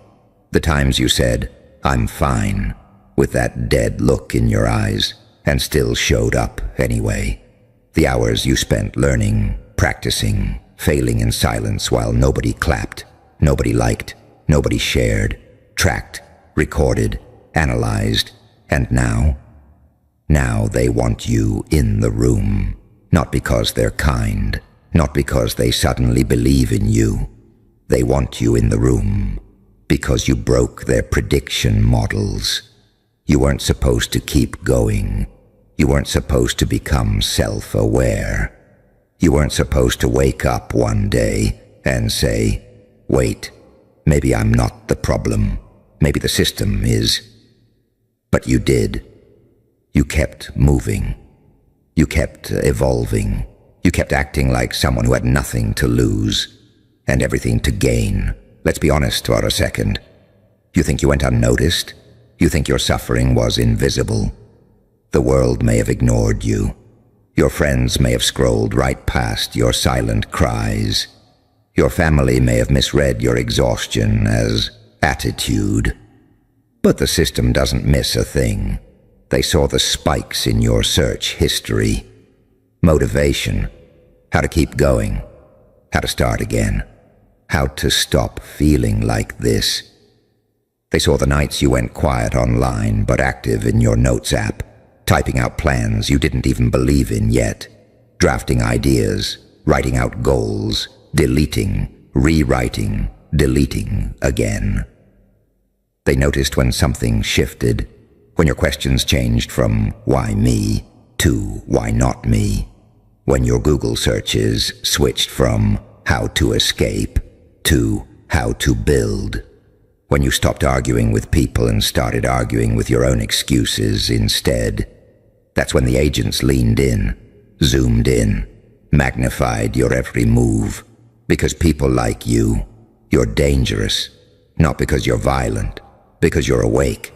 The times you said, "I'm fine," with that dead look in your eyes, and still showed up anyway. The hours you spent learning, practicing, failing in silence while nobody clapped, nobody liked, nobody shared, tracked, recorded, analyzed, and now? Now they want you in the room, not because they're kind, not because they suddenly believe in you. They want you in the room because you broke their prediction models. You weren't supposed to keep going. You weren't supposed to become self-aware. You weren't supposed to wake up one day and say, "Wait, maybe I'm not the problem. Maybe the system is." But you did. You kept moving. You kept evolving. You kept acting like someone who had nothing to lose and everything to gain. Let's be honest for a second. You think you went unnoticed? You think your suffering was invisible? The world may have ignored you. Your friends may have scrolled right past your silent cries. Your family may have misread your exhaustion as attitude. But the system doesn't miss a thing. They saw the spikes in your search history. Motivation. How to keep going. How to start again. How to stop feeling like this. They saw the nights you went quiet online but active in your notes app, typing out plans you didn't even believe in yet, drafting ideas, writing out goals, deleting, rewriting, deleting again. They noticed when something shifted, when your questions changed from "why me" to "why not me," when your Google searches switched from "how to escape" to "how to build," when you stopped arguing with people and started arguing with your own excuses instead. That's when the agents leaned in, zoomed in, magnified your every move, because people like you, you're dangerous, not because you're violent, because you're awake.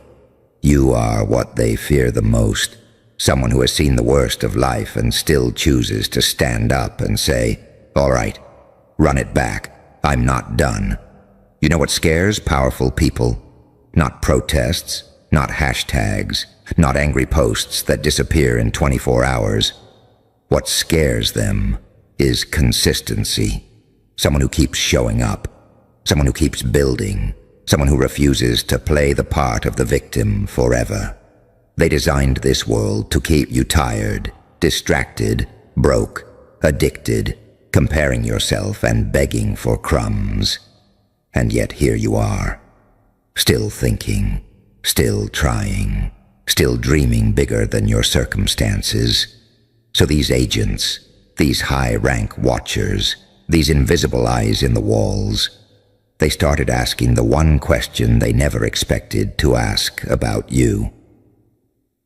You are what they fear the most, someone who has seen the worst of life and still chooses to stand up and say, "All right, run it back. I'm not done." You know what scares powerful people? Not protests, not hashtags, not angry posts that disappear in 24 hours. What scares them is consistency. someone who keeps showing up, someone who keeps building, someone who refuses to play the part of the victim forever. They designed this world to keep you tired, distracted, broke, addicted, comparing yourself and begging for crumbs. And yet here you are, still thinking, still trying, still dreaming bigger than your circumstances. So these agents, these high-rank watchers, these invisible eyes in the walls, they started asking the one question they never expected to ask about you.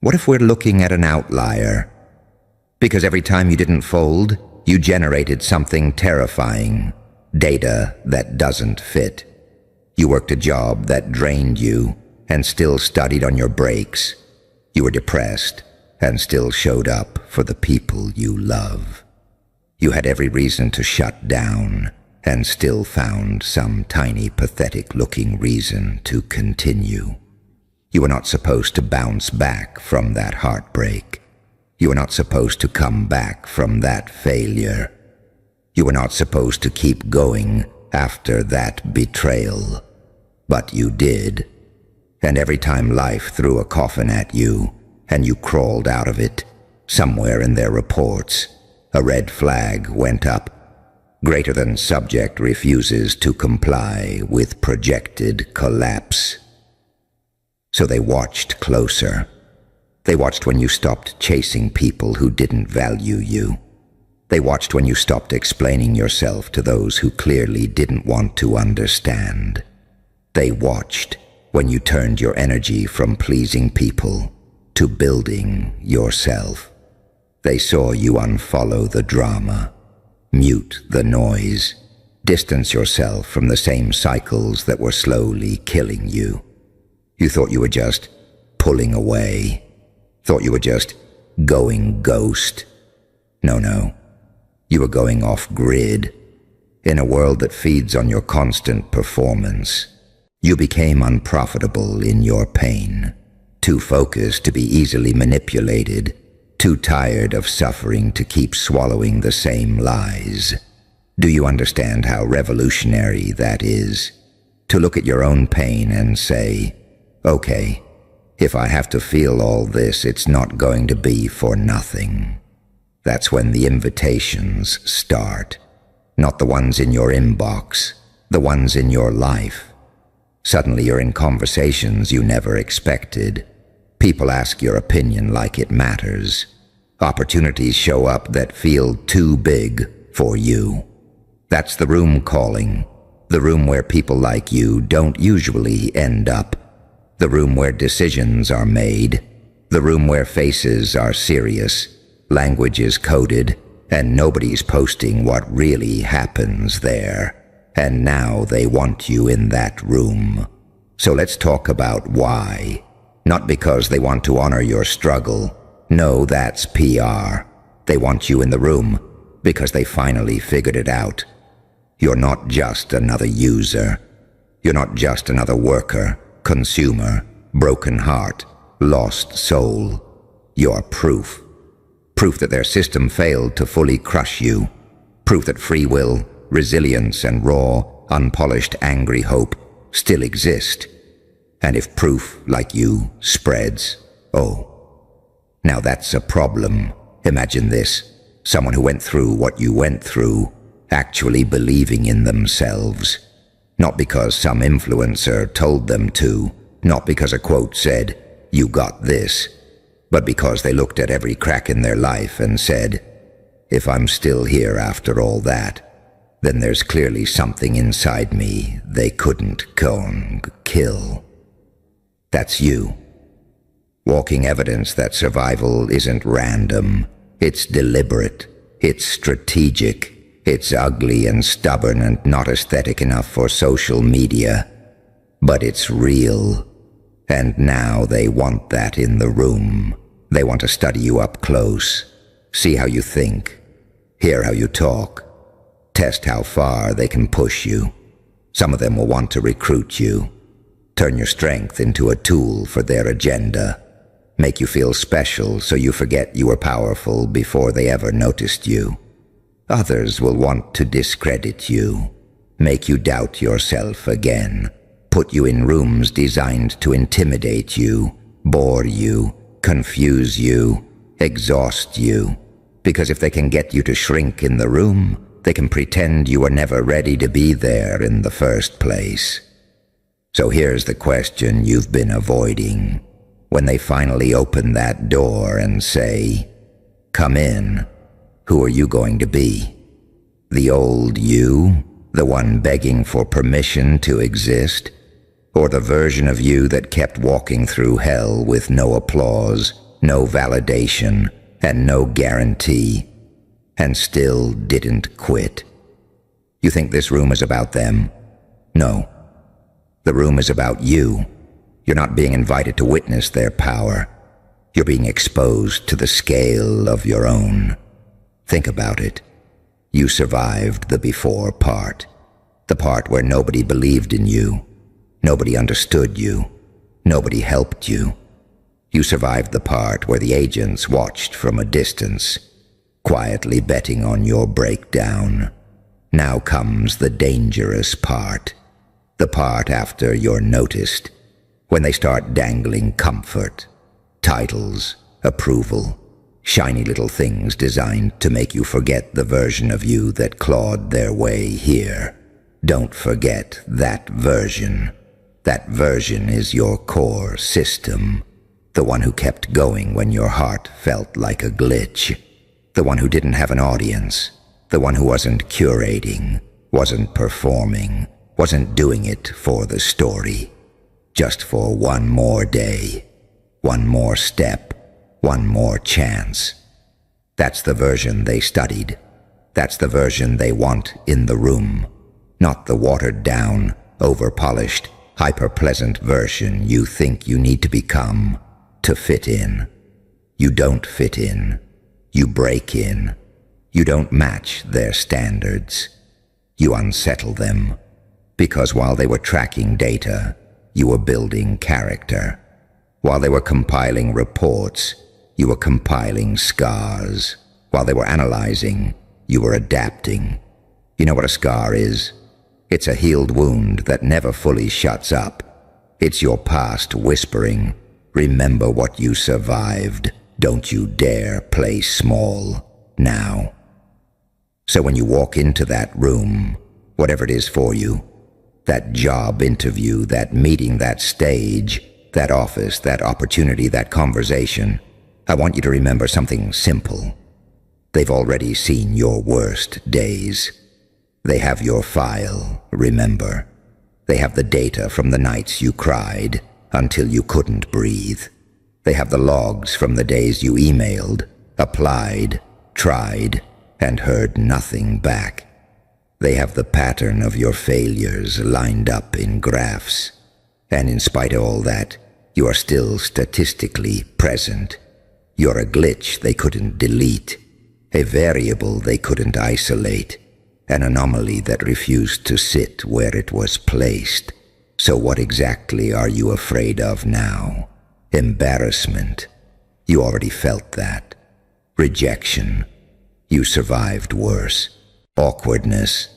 What if we're looking at an outlier? Because every time you didn't fold, you generated something terrifying, data that doesn't fit. You worked a job that drained you and still studied on your breaks. You were depressed and still showed up for the people you love. You had every reason to shut down and still found some tiny pathetic-looking reason to continue. You were not supposed to bounce back from that heartbreak. You were not supposed to come back from that failure. You were not supposed to keep going after that betrayal. But you did. And every time life threw a coffin at you, and you crawled out of it, somewhere in their reports, a red flag went up. Greater than subject refuses to comply with projected collapse. So they watched closer. They watched when you stopped chasing people who didn't value you. They watched when you stopped explaining yourself to those who clearly didn't want to understand. They watched when you turned your energy from pleasing people to building yourself. They saw you unfollow the drama, mute the noise, distance yourself from the same cycles that were slowly killing you. You thought you were just pulling away, thought you were just going ghost. No, you were going off-grid. In a world that feeds on your constant performance, you became unprofitable in your pain, too focused to be easily manipulated, too tired of suffering to keep swallowing the same lies. Do you understand how revolutionary that is? To look at your own pain and say, okay, if I have to feel all this, it's not going to be for nothing. That's when the invitations start. Not the ones in your inbox, the ones in your life. Suddenly you're in conversations you never expected. People ask your opinion like it matters. Opportunities show up that feel too big for you. That's the room calling. The room where people like you don't usually end up. The room where decisions are made. The room where faces are serious, language is coded, and nobody's posting what really happens there. And now they want you in that room. So let's talk about why. Not because they want to honor your struggle. No, that's PR. They want you in the room because they finally figured it out. You're not just another user. You're not just another worker, consumer, broken heart, lost soul. You're proof. Proof that their system failed to fully crush you. Proof that free will, resilience, and raw, unpolished, angry hope still exist. And if proof, like you, spreads, oh, now that's a problem. Imagine this, someone who went through what you went through, actually believing in themselves. Not because some influencer told them to, not because a quote said, "You got this," but because they looked at every crack in their life and said, "If I'm still here after all that, then there's clearly something inside me they couldn't go and kill." That's you. Walking evidence that survival isn't random. It's deliberate. It's strategic. It's ugly and stubborn and not aesthetic enough for social media. But it's real. And now they want that in the room. They want to study you up close. See how you think. Hear how you talk. Test how far they can push you. Some of them will want to recruit you. Turn your strength into a tool for their agenda. Make you feel special so you forget you were powerful before they ever noticed you. Others will want to discredit you, make you doubt yourself again, put you in rooms designed to intimidate you, bore you, confuse you, exhaust you. Because if they can get you to shrink in the room, they can pretend you were never ready to be there in the first place. So here's the question you've been avoiding. When they finally open that door and say, "Come in," who are you going to be? The old you, the one begging for permission to exist? Or the version of you that kept walking through hell with no applause, no validation, and no guarantee, and still didn't quit? You think this room is about them? No. The room is about you. You're not being invited to witness their power. You're being exposed to the scale of your own. Think about it. You survived the before part, the part where nobody believed in you, nobody understood you, nobody helped you. You survived the part where the agents watched from a distance, quietly betting on your breakdown. Now comes the dangerous part, the part after you're noticed, when they start dangling comfort, titles, approval, shiny little things designed to make you forget the version of you that clawed their way here. Don't forget that version. That version is your core system, the one who kept going when your heart felt like a glitch, the one who didn't have an audience, the one who wasn't curating, wasn't performing, wasn't doing it for the story, just for one more day, one more step, one more chance. That's the version they studied. That's the version they want in the room, not the watered-down, over-polished, hyper-pleasant version you think you need to become to fit in. You don't fit in. You break in. You don't match their standards. You unsettle them, because while they were tracking data, you were building character. While they were compiling reports, you were compiling scars. While they were analyzing, you were adapting. You know what a scar is? It's a healed wound that never fully shuts up. It's your past whispering, "Remember what you survived. Don't you dare play small now." So when you walk into that room, whatever it is for you, that job interview, that meeting, that stage, that office, that opportunity, that conversation, I want you to remember something simple. They've already seen your worst days. They have your file, remember. They have the data from the nights you cried until you couldn't breathe. They have the logs from the days you emailed, applied, tried, and heard nothing back. They have the pattern of your failures lined up in graphs. And in spite of all that, you are still statistically present. You're a glitch they couldn't delete, a variable they couldn't isolate, an anomaly that refused to sit where it was placed. So what exactly are you afraid of now? Embarrassment. You already felt that. Rejection. You survived worse. Awkwardness.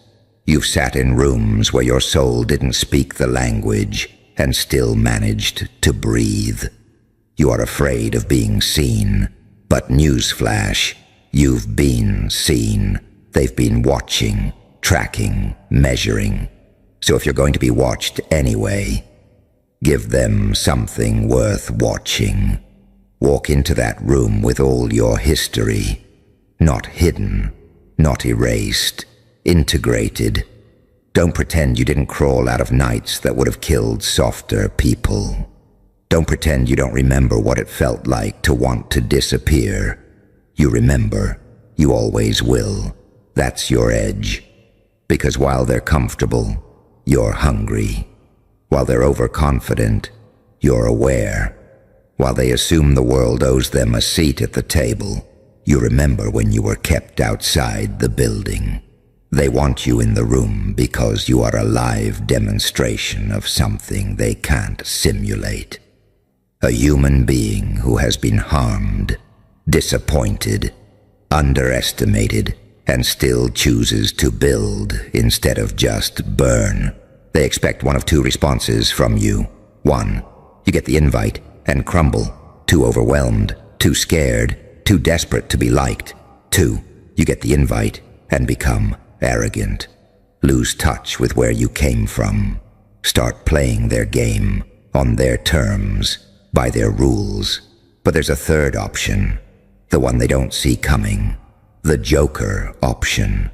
You've sat in rooms where your soul didn't speak the language and still managed to breathe. You are afraid of being seen, but newsflash, you've been seen. They've been watching, tracking, measuring. So if you're going to be watched anyway, give them something worth watching. Walk into that room with all your history, not hidden, not erased, integrated. Don't pretend you didn't crawl out of nights that would have killed softer people. Don't pretend you don't remember what it felt like to want to disappear. You remember. You always will. That's your edge. Because while they're comfortable, you're hungry. While they're overconfident, you're aware. While they assume the world owes them a seat at the table, you remember when you were kept outside the building. They want you in the room because you are a live demonstration of something they can't simulate. A human being who has been harmed, disappointed, underestimated, and still chooses to build instead of just burn. They expect one of two responses from you. One, you get the invite and crumble, too overwhelmed, too scared, too desperate to be liked. Two, you get the invite and become arrogant. Lose touch with where you came from. Start playing their game on their terms, by their rules. But there's a third option, the one they don't see coming, the Joker option.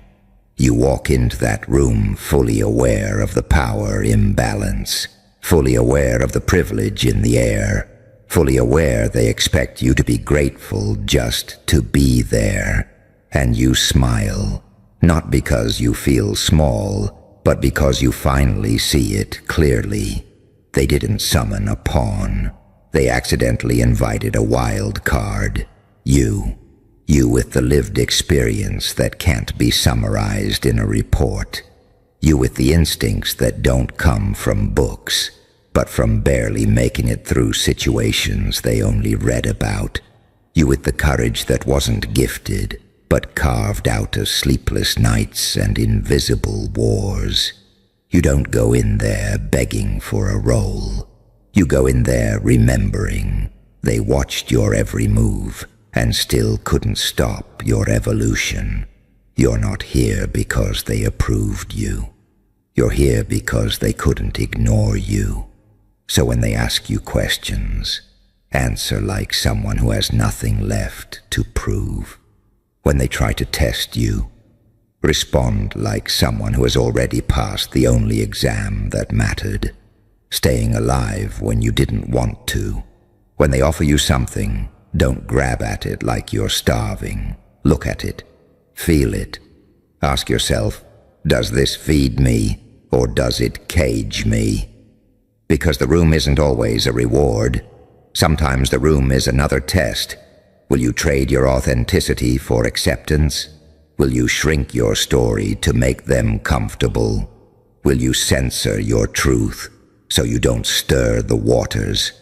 You walk into that room fully aware of the power imbalance, fully aware of the privilege in the air, fully aware they expect you to be grateful just to be there. And you smile, not because you feel small, but because you finally see it clearly. They didn't summon a pawn. They accidentally invited a wild card. You with the lived experience that can't be summarized in a report. You with the instincts that don't come from books, but from barely making it through situations they only read about. You with the courage that wasn't gifted, but carved out of sleepless nights and invisible wars. You don't go in there begging for a role. You go in there remembering they watched your every move and still couldn't stop your evolution. You're not here because they approved you. You're here because they couldn't ignore you. So when they ask you questions, answer like someone who has nothing left to prove. When they try to test you, respond like someone who has already passed the only exam that mattered, staying alive when you didn't want to. When they offer you something, don't grab at it like you're starving. Look at it. Feel it. Ask yourself, does this feed me or does it cage me? Because the room isn't always a reward. Sometimes the room is another test. Will you trade your authenticity for acceptance? Will you shrink your story to make them comfortable? Will you censor your truth so you don't stir the waters?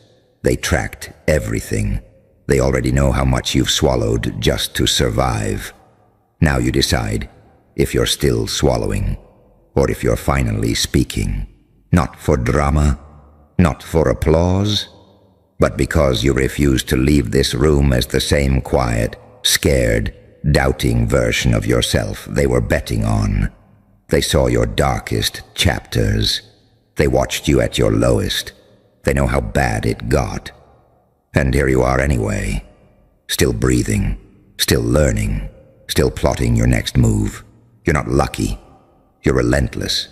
They tracked everything. They already know how much you've swallowed just to survive. Now you decide if you're still swallowing or if you're finally speaking. Not for drama, not for applause, but because you refuse to leave this room as the same quiet, scared, doubting version of yourself they were betting on. They saw your darkest chapters. They watched you at your lowest. They know how bad it got. And here you are anyway, still breathing, still learning, still plotting your next move. You're not lucky. You're relentless.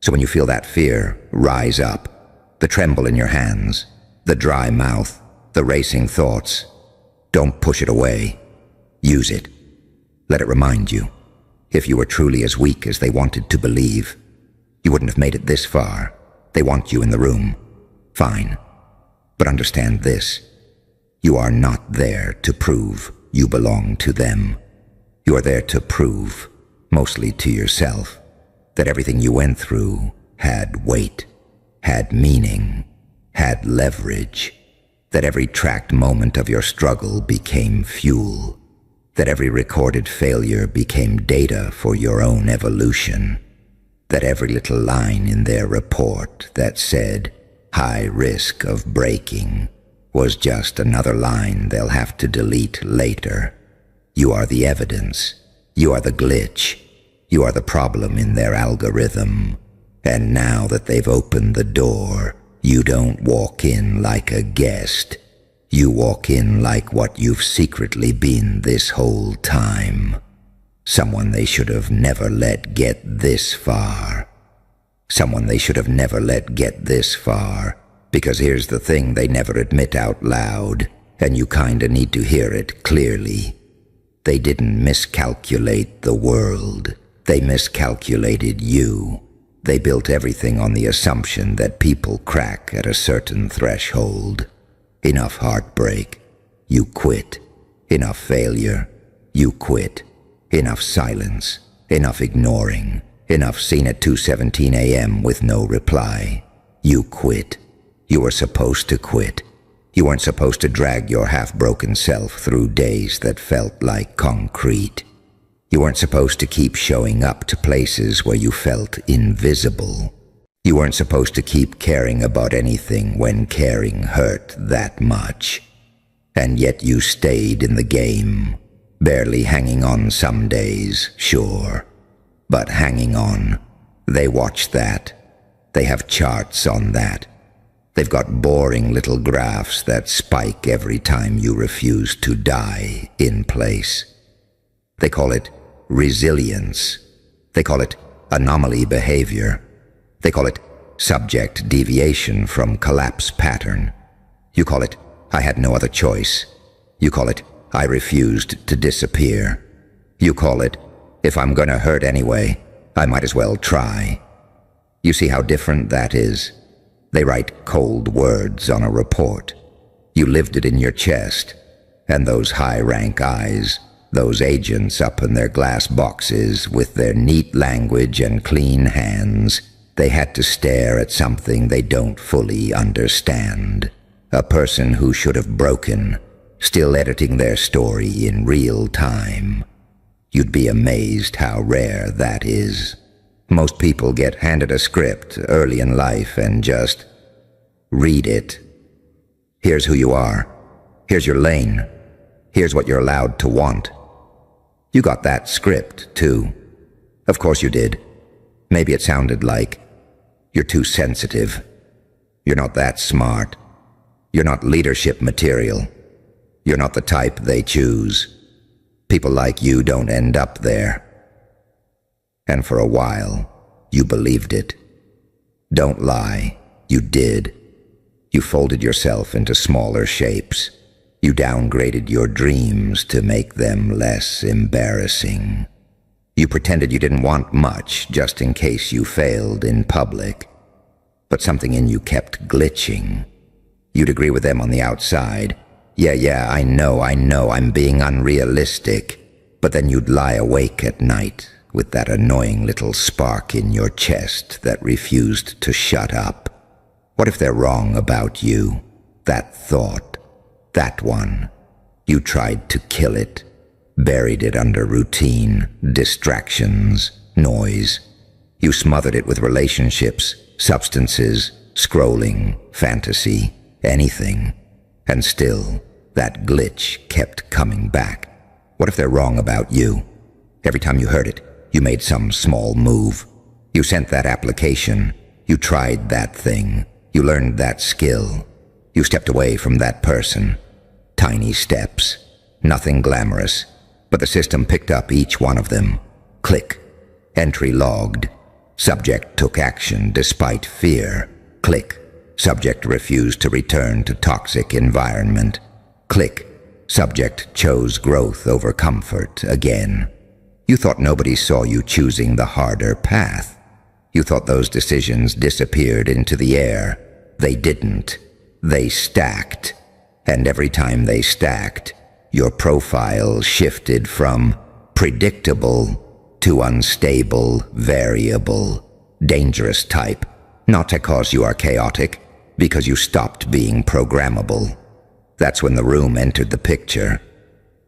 So when you feel that fear rise up, the tremble in your hands, the dry mouth, the racing thoughts, don't push it away. Use it. Let it remind you. If you were truly as weak as they wanted to believe, you wouldn't have made it this far. They want you in the room. Fine. But understand this. You are not there to prove you belong to them. You are there to prove, mostly to yourself, that everything you went through had weight, had meaning, had leverage, that every tracked moment of your struggle became fuel, that every recorded failure became data for your own evolution, that every little line in their report that said, high risk of breaking, was just another line they'll have to delete later. You are the evidence. You are the glitch. You are the problem in their algorithm. And now that they've opened the door, you don't walk in like a guest. You walk in like what you've secretly been this whole time. Someone they should have never let get this far. Someone they should have never let get this far. Because here's the thing they never admit out loud, and you kinda need to hear it clearly. They didn't miscalculate the world. They miscalculated you. They built everything on the assumption that people crack at a certain threshold. Enough heartbreak, you quit. Enough failure, you quit. Enough silence, enough ignoring, enough seen at 2:17 a.m. with no reply. You quit. You were supposed to quit. You weren't supposed to drag your half-broken self through days that felt like concrete. You weren't supposed to keep showing up to places where you felt invisible. You weren't supposed to keep caring about anything when caring hurt that much. And yet you stayed in the game, barely hanging on some days, sure, but hanging on. They watch that. They have charts on that. They've got boring little graphs that spike every time you refuse to die in place. They call it resilience. They call it anomaly behavior. They call it subject deviation from collapse pattern. You call it, I had no other choice. You call it, I refused to disappear. You call it, if I'm gonna hurt anyway, I might as well try. You see how different that is? They write cold words on a report. You lived it in your chest, and those high-rank eyes, those agents up in their glass boxes with their neat language and clean hands, they had to stare at something they don't fully understand. A person who should have broken, still editing their story in real time. You'd be amazed how rare that is. Most people get handed a script early in life and just read it. Here's who you are. Here's your lane. Here's what you're allowed to want. You got that script, too. Of course you did. Maybe it sounded like, you're too sensitive. You're not that smart. You're not leadership material. You're not the type they choose. People like you don't end up there. And for a while, you believed it. Don't lie, you did. You folded yourself into smaller shapes. You downgraded your dreams to make them less embarrassing. You pretended you didn't want much just in case you failed in public. But something in you kept glitching. You'd agree with them on the outside. Yeah, I know, I'm being unrealistic. But then you'd lie awake at night with that annoying little spark in your chest that refused to shut up. What if they're wrong about you? That thought, that one. You tried to kill it, buried it under routine, distractions, noise. You smothered it with relationships, substances, scrolling, fantasy, anything. And still, that glitch kept coming back. What if they're wrong about you? Every time you heard it, you made some small move. You sent that application. You tried that thing. You learned that skill. You stepped away from that person. Tiny steps. Nothing glamorous. But the system picked up each one of them. Click. Entry logged. Subject took action despite fear. Click. Subject refused to return to toxic environment. Click. Subject chose growth over comfort again. You thought nobody saw you choosing the harder path. You thought those decisions disappeared into the air. They didn't. They stacked. And every time they stacked, your profile shifted from predictable to unstable, variable, dangerous type. Not because you are chaotic, because you stopped being programmable. That's when the room entered the picture.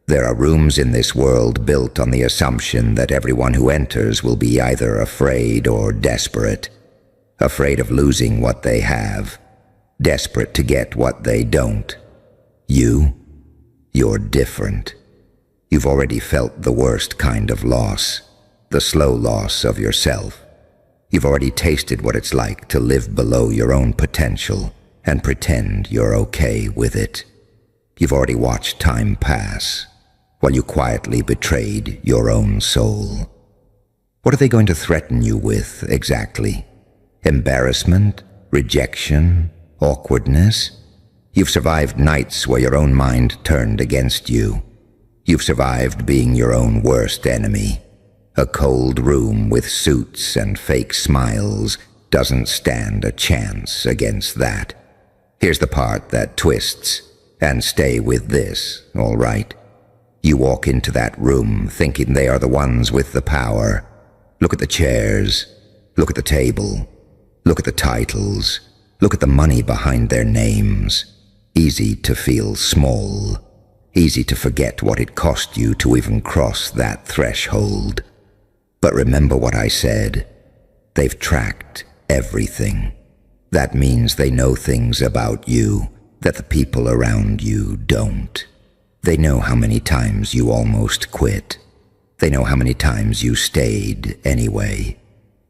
There are rooms in this world built on the assumption that everyone who enters will be either afraid or desperate. Afraid of losing what they have. Desperate to get what they don't. You're different. You've already felt the worst kind of loss. The slow loss of yourself. You've already tasted what it's like to live below your own potential and pretend you're okay with it. You've already watched time pass while you quietly betrayed your own soul. What are they going to threaten you with, exactly? Embarrassment? Rejection? Awkwardness? You've survived nights where your own mind turned against you. You've survived being your own worst enemy. A cold room with suits and fake smiles doesn't stand a chance against that. Here's the part that twists, and stay with this, all right? You walk into that room thinking they are the ones with the power. Look at the chairs. Look at the table. Look at the titles. Look at the money behind their names. Easy to feel small. Easy to forget what it cost you to even cross that threshold. But remember what I said. They've tracked everything. That means they know things about you that the people around you don't. They know how many times you almost quit. They know how many times you stayed anyway.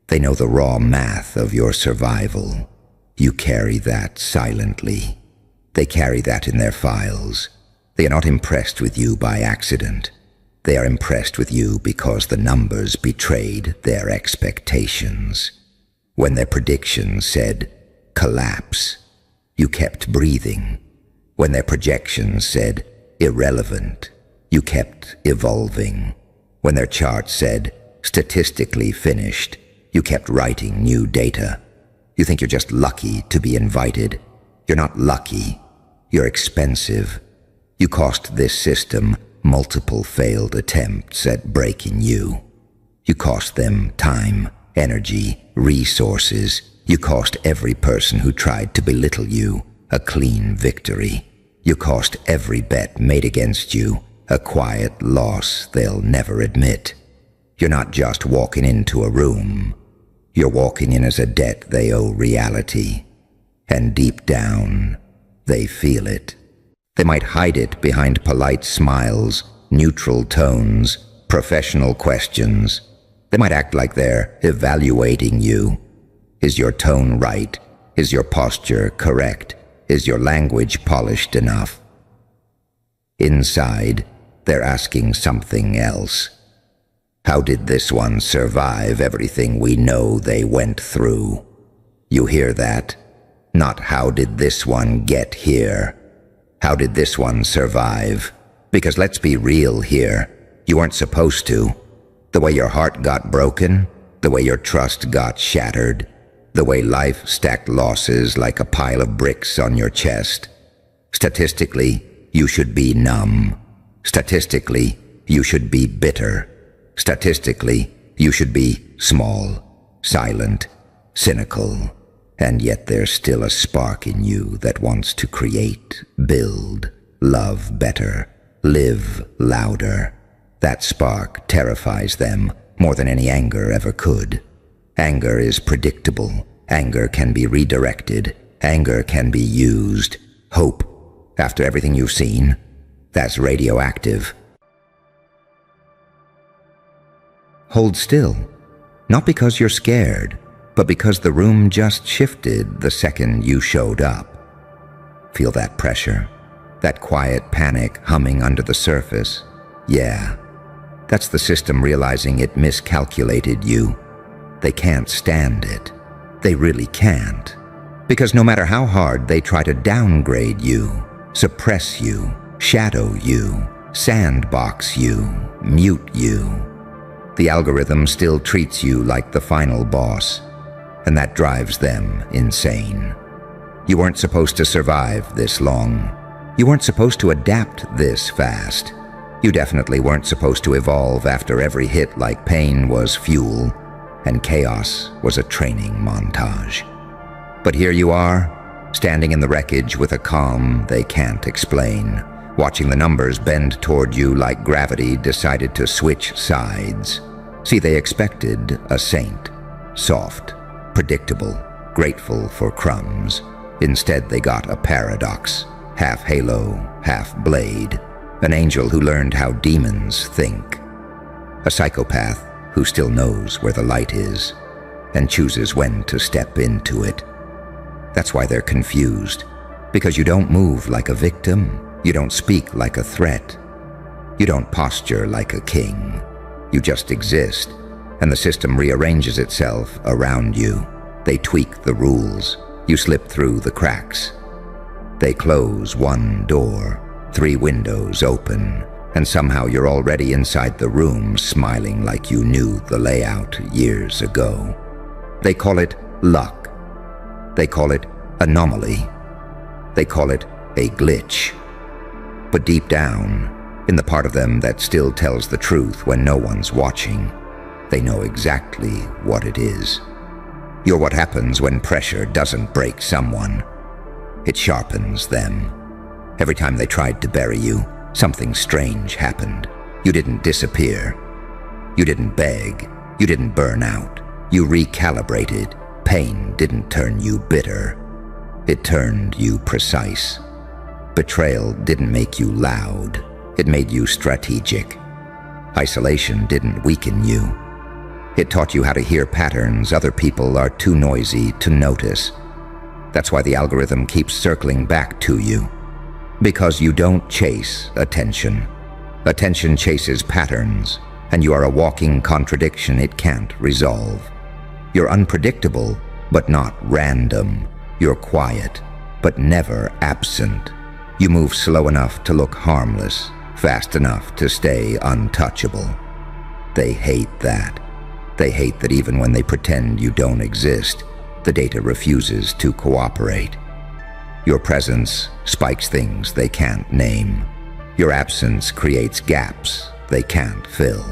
They know the raw math of your survival. You carry that silently. They carry that in their files. They are not impressed with you by accident. They are impressed with you because the numbers betrayed their expectations. When their predictions said, collapse, you kept breathing. When their projections said, irrelevant, you kept evolving. When their charts said, statistically finished, you kept writing new data. You think you're just lucky to be invited. You're not lucky. You're expensive. You cost this system multiple failed attempts at breaking you. You cost them time, energy, resources. You cost every person who tried to belittle you a clean victory. You cost every bet made against you a quiet loss they'll never admit. You're not just walking into a room. You're walking in as a debt they owe reality. And deep down, they feel it. They might hide it behind polite smiles, neutral tones, professional questions. They might act like they're evaluating you. Is your tone right? Is your posture correct? Is your language polished enough? Inside, they're asking something else. How did this one survive everything we know they went through? You hear that? Not how did this one get here? How did this one survive? Because let's be real here. You weren't supposed to. The way your heart got broken, the way your trust got shattered, the way life stacked losses like a pile of bricks on your chest. Statistically, you should be numb. Statistically, you should be bitter. Statistically, you should be small, silent, cynical. And yet there's still a spark in you that wants to create, build, love better, live louder. That spark terrifies them more than any anger ever could. Anger is predictable. Anger can be redirected. Anger can be used. Hope, after everything you've seen, that's radioactive. Hold still, not because you're scared, but because the room just shifted the second you showed up. Feel that pressure, that quiet panic humming under the surface. Yeah, that's the system realizing it miscalculated you. They can't stand it. They really can't. Because no matter how hard they try to downgrade you, suppress you, shadow you, sandbox you, mute you, the algorithm still treats you like the final boss. And that drives them insane. You weren't supposed to survive this long. You weren't supposed to adapt this fast. You definitely weren't supposed to evolve after every hit like pain was fuel and chaos was a training montage. But here you are, standing in the wreckage with a calm they can't explain, watching the numbers bend toward you like gravity decided to switch sides. See, they expected a saint, soft, predictable, grateful for crumbs. Instead, they got a paradox, half halo, half blade, an angel who learned how demons think, a psychopath who still knows where the light is and chooses when to step into it. That's why they're confused, because you don't move like a victim, you don't speak like a threat, you don't posture like a king. You just exist, and the system rearranges itself around you. They tweak the rules. You slip through the cracks. They close one door, 3 windows open, and somehow you're already inside the room smiling like you knew the layout years ago. They call it luck. They call it anomaly. They call it a glitch. But deep down, in the part of them that still tells the truth when no one's watching, they know exactly what it is. You're what happens when pressure doesn't break someone. It sharpens them. Every time they tried to bury you, something strange happened. You didn't disappear. You didn't beg. You didn't burn out. You recalibrated. Pain didn't turn you bitter. It turned you precise. Betrayal didn't make you loud. It made you strategic. Isolation didn't weaken you. It taught you how to hear patterns other people are too noisy to notice. That's why the algorithm keeps circling back to you. Because you don't chase attention. Attention chases patterns, and you are a walking contradiction it can't resolve. You're unpredictable, but not random. You're quiet, but never absent. You move slow enough to look harmless, fast enough to stay untouchable. They hate that. They hate that even when they pretend you don't exist, the data refuses to cooperate. Your presence spikes things they can't name. Your absence creates gaps they can't fill.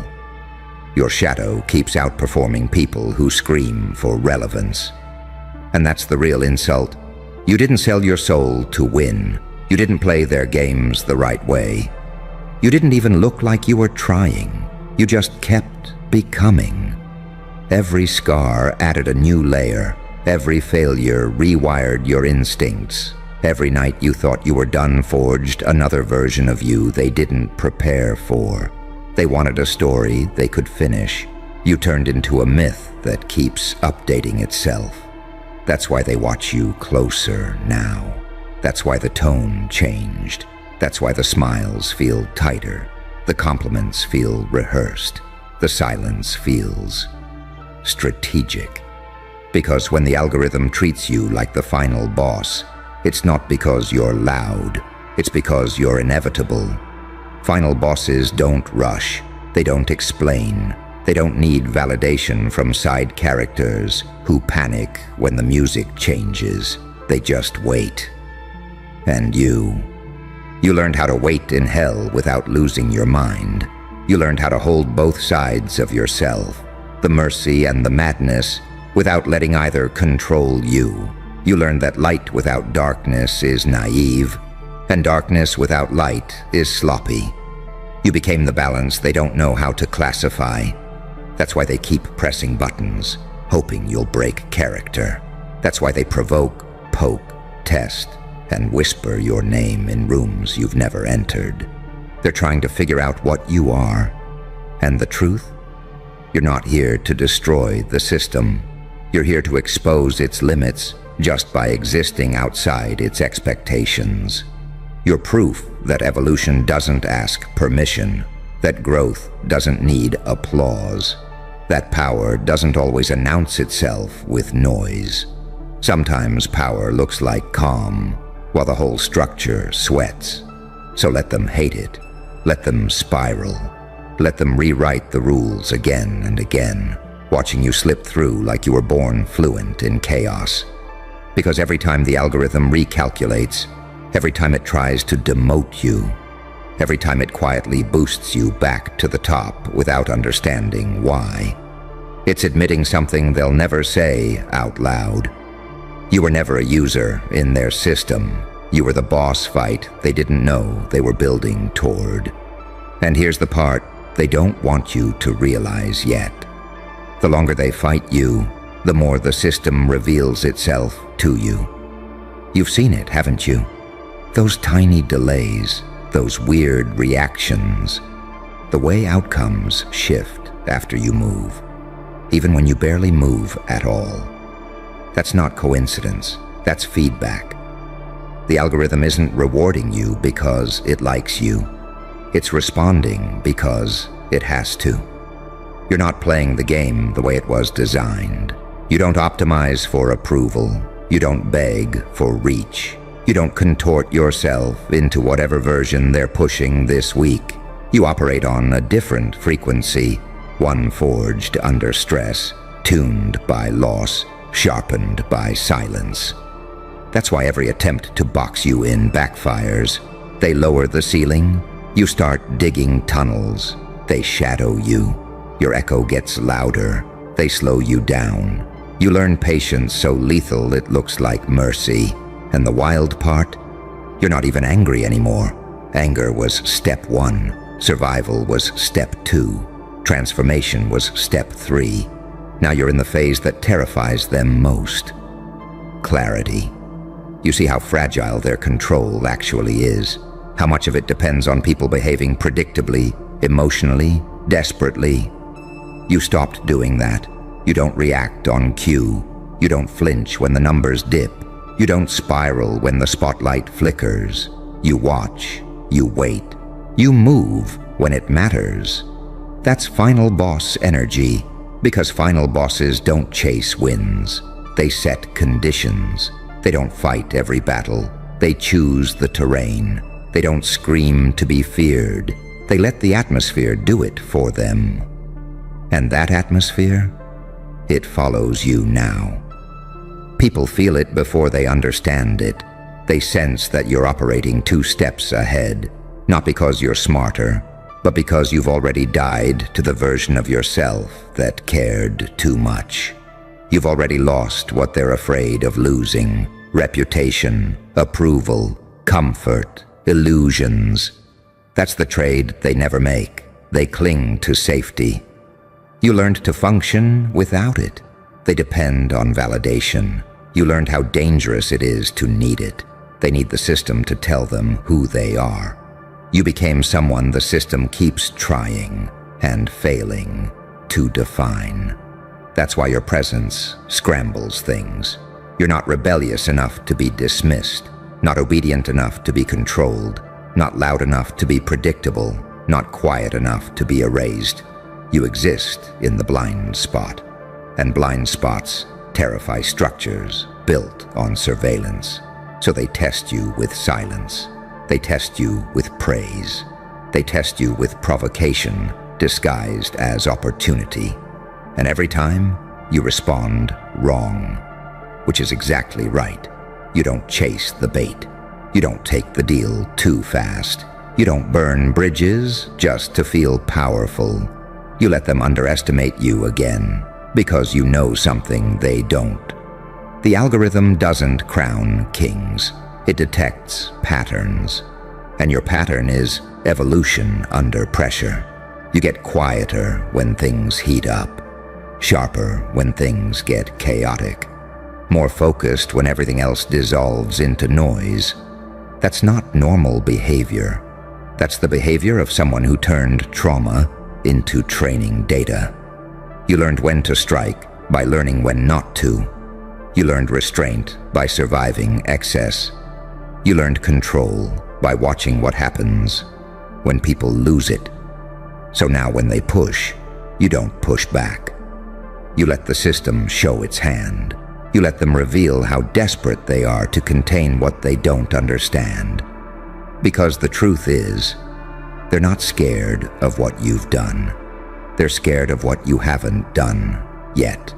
Your shadow keeps outperforming people who scream for relevance. And that's the real insult. You didn't sell your soul to win. You didn't play their games the right way. You didn't even look like you were trying. You just kept becoming. Every scar added a new layer. Every failure rewired your instincts. Every night you thought you were done forged another version of you they didn't prepare for. They wanted a story they could finish. You turned into a myth that keeps updating itself. That's why they watch you closer now. That's why the tone changed. That's why the smiles feel tighter. The compliments feel rehearsed. The silence feels strategic. Because when the algorithm treats you like the final boss, it's not because you're loud, it's because you're inevitable. Final bosses don't rush, they don't explain, they don't need validation from side characters who panic when the music changes. They just wait. And you learned how to wait in hell without losing your mind. You learned how to hold both sides of yourself, the mercy and the madness, without letting either control you. You learned that light without darkness is naive, and darkness without light is sloppy. You became the balance they don't know how to classify. That's why they keep pressing buttons, hoping you'll break character. That's why they provoke, poke, test, and whisper your name in rooms you've never entered. They're trying to figure out what you are. And the truth? You're not here to destroy the system. You're here to expose its limits just by existing outside its expectations. You're proof that evolution doesn't ask permission, that growth doesn't need applause, that power doesn't always announce itself with noise. Sometimes power looks like calm, while the whole structure sweats. So let them hate it. Let them spiral. Let them rewrite the rules again and again, watching you slip through like you were born fluent in chaos. Because every time the algorithm recalculates, every time it tries to demote you, every time it quietly boosts you back to the top without understanding why, it's admitting something they'll never say out loud. You were never a user in their system. You were the boss fight they didn't know they were building toward. And here's the part they don't want you to realize yet. The longer they fight you, the more the system reveals itself to you. You've seen it, haven't you? Those tiny delays, those weird reactions, the way outcomes shift after you move, even when you barely move at all. That's not coincidence, that's feedback. The algorithm isn't rewarding you because it likes you. It's responding because it has to. You're not playing the game the way it was designed. You don't optimize for approval. You don't beg for reach. You don't contort yourself into whatever version they're pushing this week. You operate on a different frequency, one forged under stress, tuned by loss, sharpened by silence. That's why every attempt to box you in backfires. They lower the ceiling, you start digging tunnels. They shadow you. Your echo gets louder. They slow you down. You learn patience so lethal it looks like mercy. And the wild part? You're not even angry anymore. Anger was step 1. Survival was step 2. Transformation was step 3. Now you're in the phase that terrifies them most. Clarity. You see how fragile their control actually is. How much of it depends on people behaving predictably, emotionally, desperately. You stopped doing that. You don't react on cue. You don't flinch when the numbers dip. You don't spiral when the spotlight flickers. You watch. You wait. You move when it matters. That's final boss energy, because final bosses don't chase wins. They set conditions. They don't fight every battle. They choose the terrain. They don't scream to be feared. They let the atmosphere do it for them. And that atmosphere? It follows you now. People feel it before they understand it. They sense that you're operating 2 steps ahead, not because you're smarter, but because you've already died to the version of yourself that cared too much. You've already lost what they're afraid of losing: reputation, approval, comfort, illusions. That's the trade they never make. They cling to safety. You learned to function without it. They depend on validation. You learned how dangerous it is to need it. They need the system to tell them who they are. You became someone the system keeps trying and failing to define. That's why your presence scrambles things. You're not rebellious enough to be dismissed, not obedient enough to be controlled, not loud enough to be predictable, not quiet enough to be erased. You exist in the blind spot, and blind spots terrify structures built on surveillance. So they test you with silence. They test you with praise. They test you with provocation disguised as opportunity. And every time, you respond wrong, which is exactly right. You don't chase the bait. You don't take the deal too fast. You don't burn bridges just to feel powerful. You let them underestimate you again, because you know something they don't. The algorithm doesn't crown kings. It detects patterns. And your pattern is evolution under pressure. You get quieter when things heat up, sharper when things get chaotic, more focused when everything else dissolves into noise. That's not normal behavior. That's the behavior of someone who turned trauma into training data. You learned when to strike by learning when not to. You learned restraint by surviving excess. You learned control by watching what happens when people lose it. So now when they push, you don't push back. You let the system show its hand. You let them reveal how desperate they are to contain what they don't understand. Because the truth is, they're not scared of what you've done. They're scared of what you haven't done yet.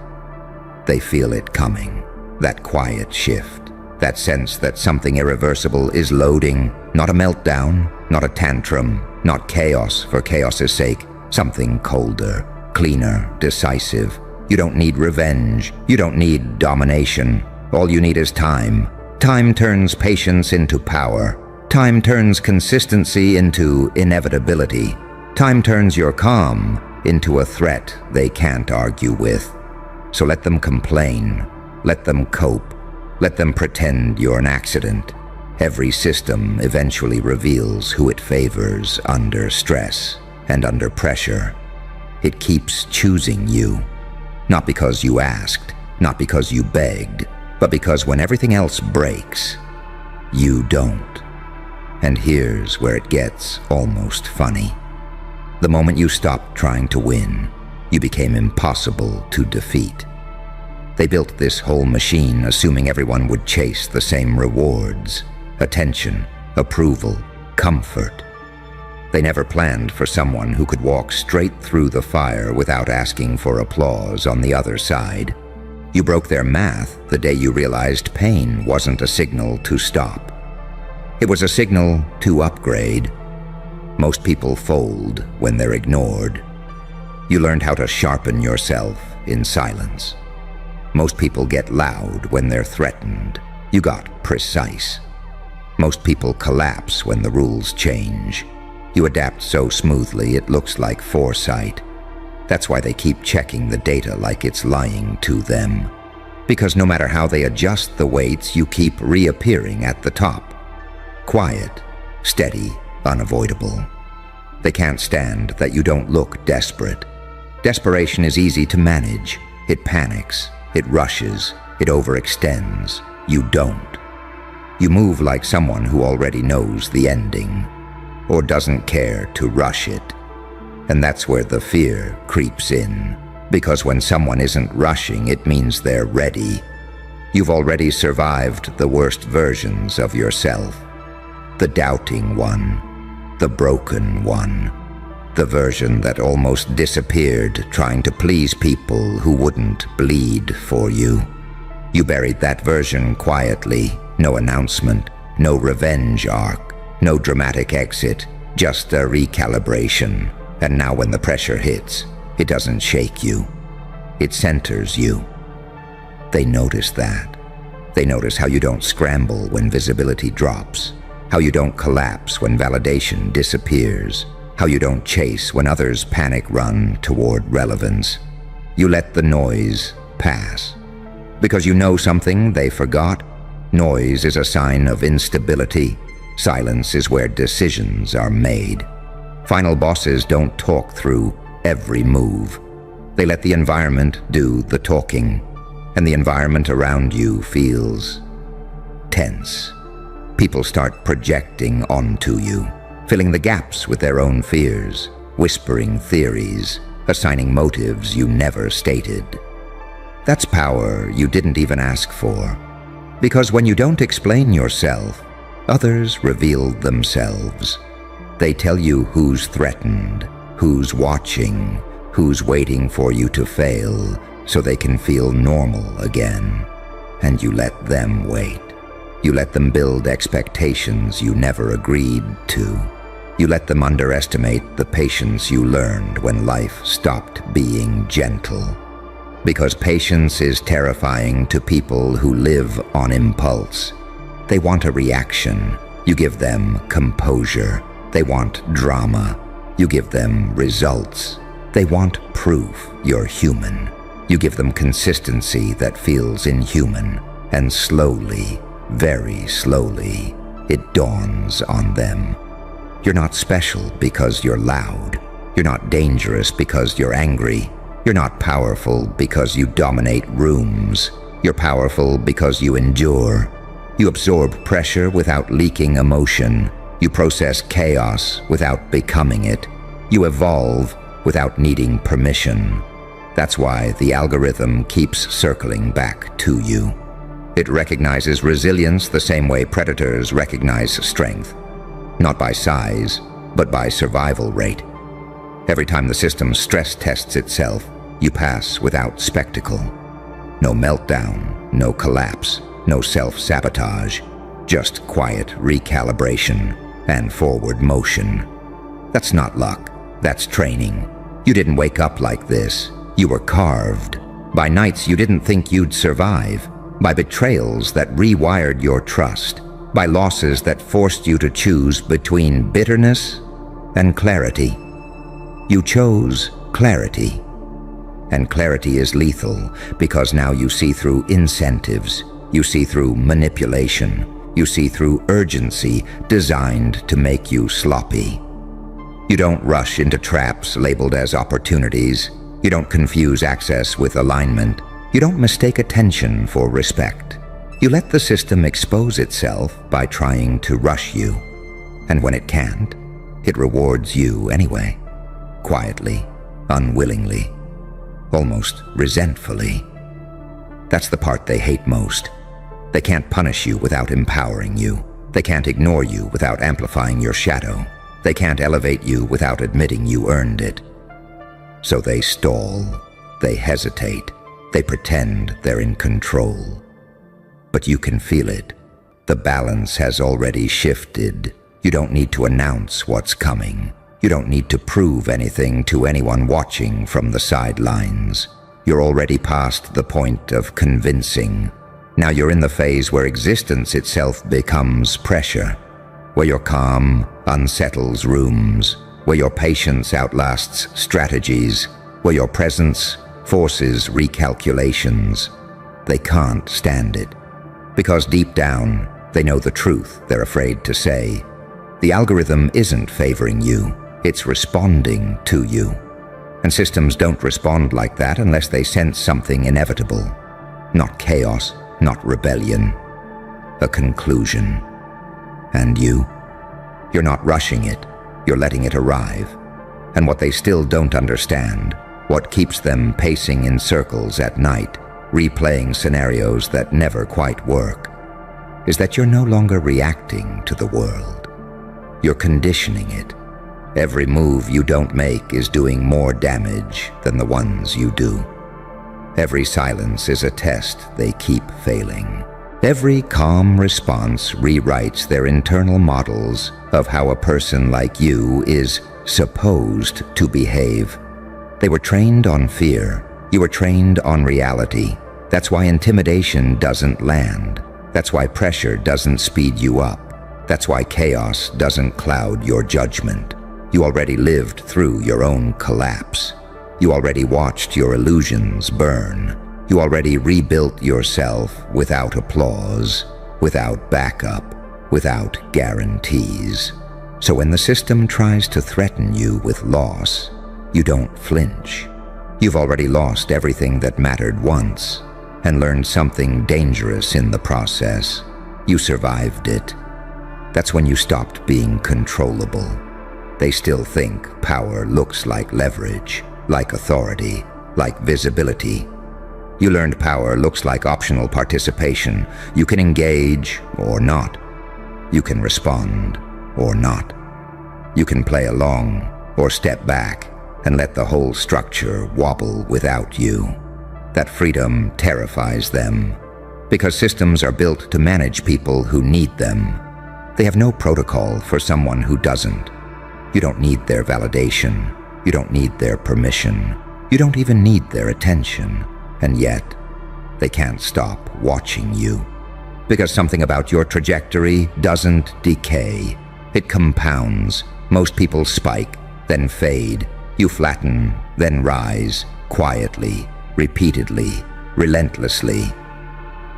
They feel it coming, that quiet shift, that sense that something irreversible is loading, not a meltdown, not a tantrum, not chaos for chaos's sake, something colder, cleaner, decisive. You don't need revenge. You don't need domination. All you need is time. Time turns patience into power. Time turns consistency into inevitability. Time turns your calm into a threat they can't argue with. So let them complain. Let them cope. Let them pretend you're an accident. Every system eventually reveals who it favors under stress and under pressure. It keeps choosing you. Not because you asked, not because you begged, but because when everything else breaks, you don't. And here's where it gets almost funny. The moment you stopped trying to win, you became impossible to defeat. They built this whole machine assuming everyone would chase the same rewards: attention, approval, comfort. They never planned for someone who could walk straight through the fire without asking for applause on the other side. You broke their math the day you realized pain wasn't a signal to stop. It was a signal to upgrade. Most people fold when they're ignored. You learned how to sharpen yourself in silence. Most people get loud when they're threatened. You got precise. Most people collapse when the rules change. You adapt so smoothly it looks like foresight. That's why they keep checking the data like it's lying to them. Because no matter how they adjust the weights, you keep reappearing at the top. Quiet, steady, unavoidable. They can't stand that you don't look desperate. Desperation is easy to manage. It panics, it rushes, it overextends. You don't. You move like someone who already knows the ending, or doesn't care to rush it. And that's where the fear creeps in, because when someone isn't rushing, it means they're ready. You've already survived the worst versions of yourself. The doubting one, the broken one, the version that almost disappeared trying to please people who wouldn't bleed for you. You buried that version quietly, no announcement, no revenge arc, no dramatic exit, just a recalibration. And now when the pressure hits, it doesn't shake you. It centers you. They notice that. They notice how you don't scramble when visibility drops, how you don't collapse when validation disappears, how you don't chase when others panic run toward relevance. You let the noise pass. Because you know something they forgot. Noise is a sign of instability. Silence is where decisions are made. Final bosses don't talk through every move. They let the environment do the talking, and the environment around you feels tense. People start projecting onto you, filling the gaps with their own fears, whispering theories, assigning motives you never stated. That's power you didn't even ask for. Because when you don't explain yourself, others reveal themselves. They tell you who's threatened, who's watching, who's waiting for you to fail so they can feel normal again. And you let them wait. You let them build expectations you never agreed to. You let them underestimate the patience you learned when life stopped being gentle. Because patience is terrifying to people who live on impulse. They want a reaction. You give them composure. They want drama. You give them results. They want proof you're human. You give them consistency that feels inhuman. And slowly, very slowly, it dawns on them. You're not special because you're loud. You're not dangerous because you're angry. You're not powerful because you dominate rooms. You're powerful because you endure. You absorb pressure without leaking emotion. You process chaos without becoming it. You evolve without needing permission. That's why the algorithm keeps circling back to you. It recognizes resilience the same way predators recognize strength. Not by size, but by survival rate. Every time the system stress tests itself, you pass without spectacle. No meltdown, no collapse, no self-sabotage, just quiet recalibration and forward motion. That's not luck, that's training. You didn't wake up like this. You were carved by nights you didn't think you'd survive, by betrayals that rewired your trust, by losses that forced you to choose between bitterness and clarity. You chose clarity. And clarity is lethal because now you see through incentives, you see through manipulation, you see through urgency designed to make you sloppy. You don't rush into traps labeled as opportunities. You don't confuse access with alignment. You don't mistake attention for respect. You let the system expose itself by trying to rush you. And when it can't, it rewards you anyway. Quietly, unwillingly, almost resentfully. That's the part they hate most. They can't punish you without empowering you. They can't ignore you without amplifying your shadow. They can't elevate you without admitting you earned it. So they stall, they hesitate, they pretend they're in control. But you can feel it. The balance has already shifted. You don't need to announce what's coming. You don't need to prove anything to anyone watching from the sidelines. You're already past the point of convincing. Now you're in the phase where existence itself becomes pressure, where your calm unsettles rooms, where your patience outlasts strategies, where your presence forces recalculations. They can't stand it, because deep down, they know the truth they're afraid to say. The algorithm isn't favoring you, it's responding to you. And systems don't respond like that unless they sense something inevitable. Not chaos, not rebellion. A conclusion. And you're not rushing it, you're letting it arrive. And what they still don't understand, what keeps them pacing in circles at night, replaying scenarios that never quite work, is that you're no longer reacting to the world. You're conditioning it. Every move you don't make is doing more damage than the ones you do. Every silence is a test they keep failing. Every calm response rewrites their internal models of how a person like you is supposed to behave. They were trained on fear. You were trained on reality. That's why intimidation doesn't land. That's why pressure doesn't speed you up. That's why chaos doesn't cloud your judgment. You already lived through your own collapse. You already watched your illusions burn. You already rebuilt yourself without applause, without backup, without guarantees. So when the system tries to threaten you with loss, you don't flinch. You've already lost everything that mattered once and learned something dangerous in the process. You survived it. That's when you stopped being controllable. They still think power looks like leverage, like authority, like visibility. You learned power looks like optional participation. You can engage or not. You can respond or not. You can play along or step back and let the whole structure wobble without you. That freedom terrifies them, because systems are built to manage people who need them. They have no protocol for someone who doesn't. You don't need their validation. You don't need their permission. You don't even need their attention. And yet, they can't stop watching you. Because something about your trajectory doesn't decay. It compounds. Most people spike, then fade. You flatten, then rise, quietly, repeatedly, relentlessly.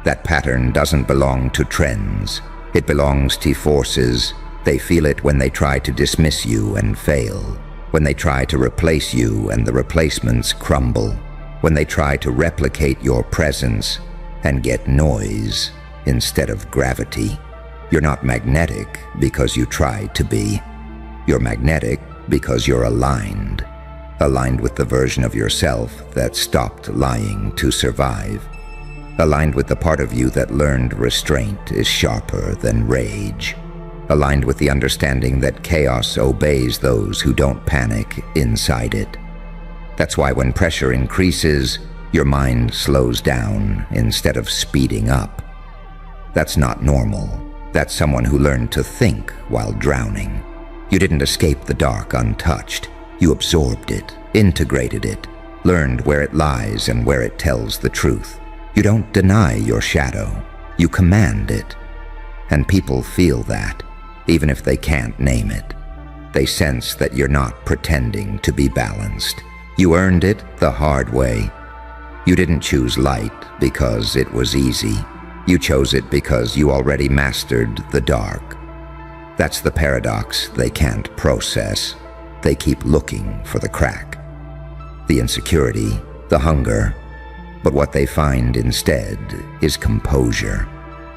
That pattern doesn't belong to trends. It belongs to forces. They feel it when they try to dismiss you and fail. When they try to replace you and the replacements crumble. When they try to replicate your presence and get noise instead of gravity. You're not magnetic because you try to be. You're magnetic because you're aligned. Aligned with the version of yourself that stopped lying to survive. Aligned with the part of you that learned restraint is sharper than rage. Aligned with the understanding that chaos obeys those who don't panic inside it. That's why when pressure increases, your mind slows down instead of speeding up. That's not normal. That's someone who learned to think while drowning. You didn't escape the dark untouched. You absorbed it, integrated it, learned where it lies and where it tells the truth. You don't deny your shadow. You command it. And people feel that, even if they can't name it. They sense that you're not pretending to be balanced. You earned it the hard way. You didn't choose light because it was easy. You chose it because you already mastered the dark. That's the paradox they can't process. They keep looking for the crack, the insecurity, the hunger. But what they find instead is composure.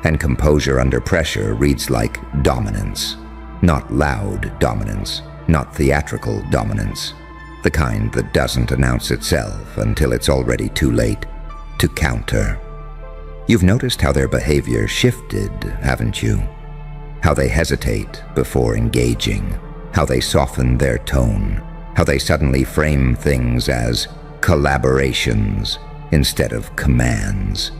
And composure under pressure reads like dominance. Not loud dominance, not theatrical dominance. The kind that doesn't announce itself until it's already too late to counter. You've noticed how their behavior shifted, haven't you? How they hesitate before engaging, how they soften their tone, how they suddenly frame things as collaborations instead of commands.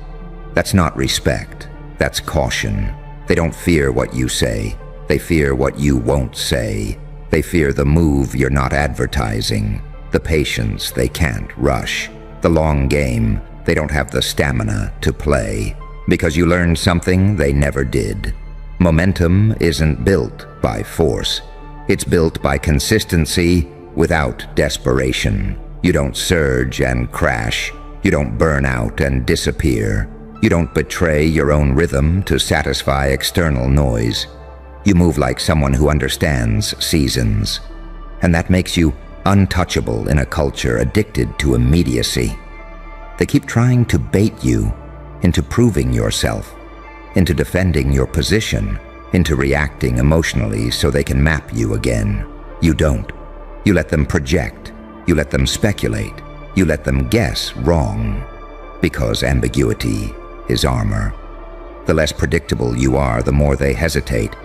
That's not respect, that's caution. They don't fear what you say, they fear what you won't say. They fear the move you're not advertising, the patience they can't rush, the long game they don't have the stamina to play. Because you learned something they never did. Momentum isn't built by force. It's built by consistency without desperation. You don't surge and crash. You don't burn out and disappear. You don't betray your own rhythm to satisfy external noise. You move like someone who understands seasons. And that makes you untouchable in a culture addicted to immediacy. They keep trying to bait you into proving yourself, into defending your position, into reacting emotionally so they can map you again. You don't. You let them project. You let them speculate. You let them guess wrong. Because ambiguity is armor. The less predictable you are, the more they hesitate.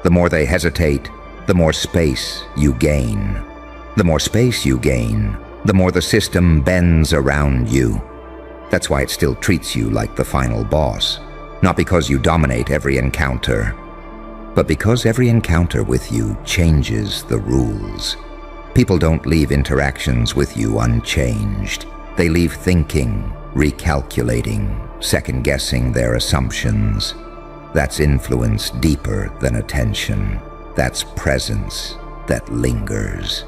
The more they hesitate, the more space you gain. The more space you gain, the more the system bends around you. That's why it still treats you like the final boss. Not because you dominate every encounter, but because every encounter with you changes the rules. People don't leave interactions with you unchanged. They leave thinking, recalculating, second-guessing their assumptions. That's influence deeper than attention. That's presence that lingers.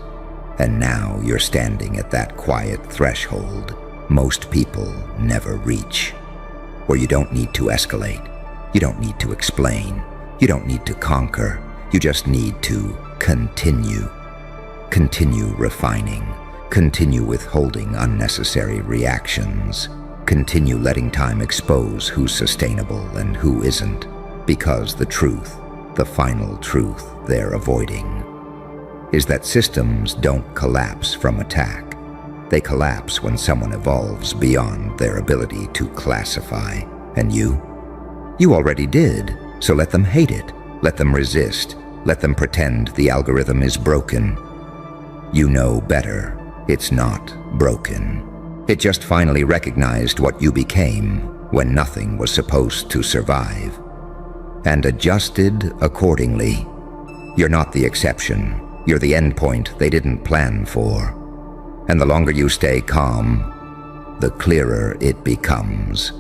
And now you're standing at that quiet threshold most people never reach, where you don't need to escalate, you don't need to explain, you don't need to conquer, you just need to continue. Continue refining, continue withholding unnecessary reactions, continue letting time expose who's sustainable and who isn't, because the truth, the final truth they're avoiding, is that systems don't collapse from attack. They collapse when someone evolves beyond their ability to classify. And you already did, so let them hate it, let them resist, let them pretend the algorithm is broken. You know better. It's not broken. It just finally recognized what you became when nothing was supposed to survive, and adjusted accordingly. You're not the exception. You're the endpoint they didn't plan for. And the longer you stay calm, the clearer it becomes.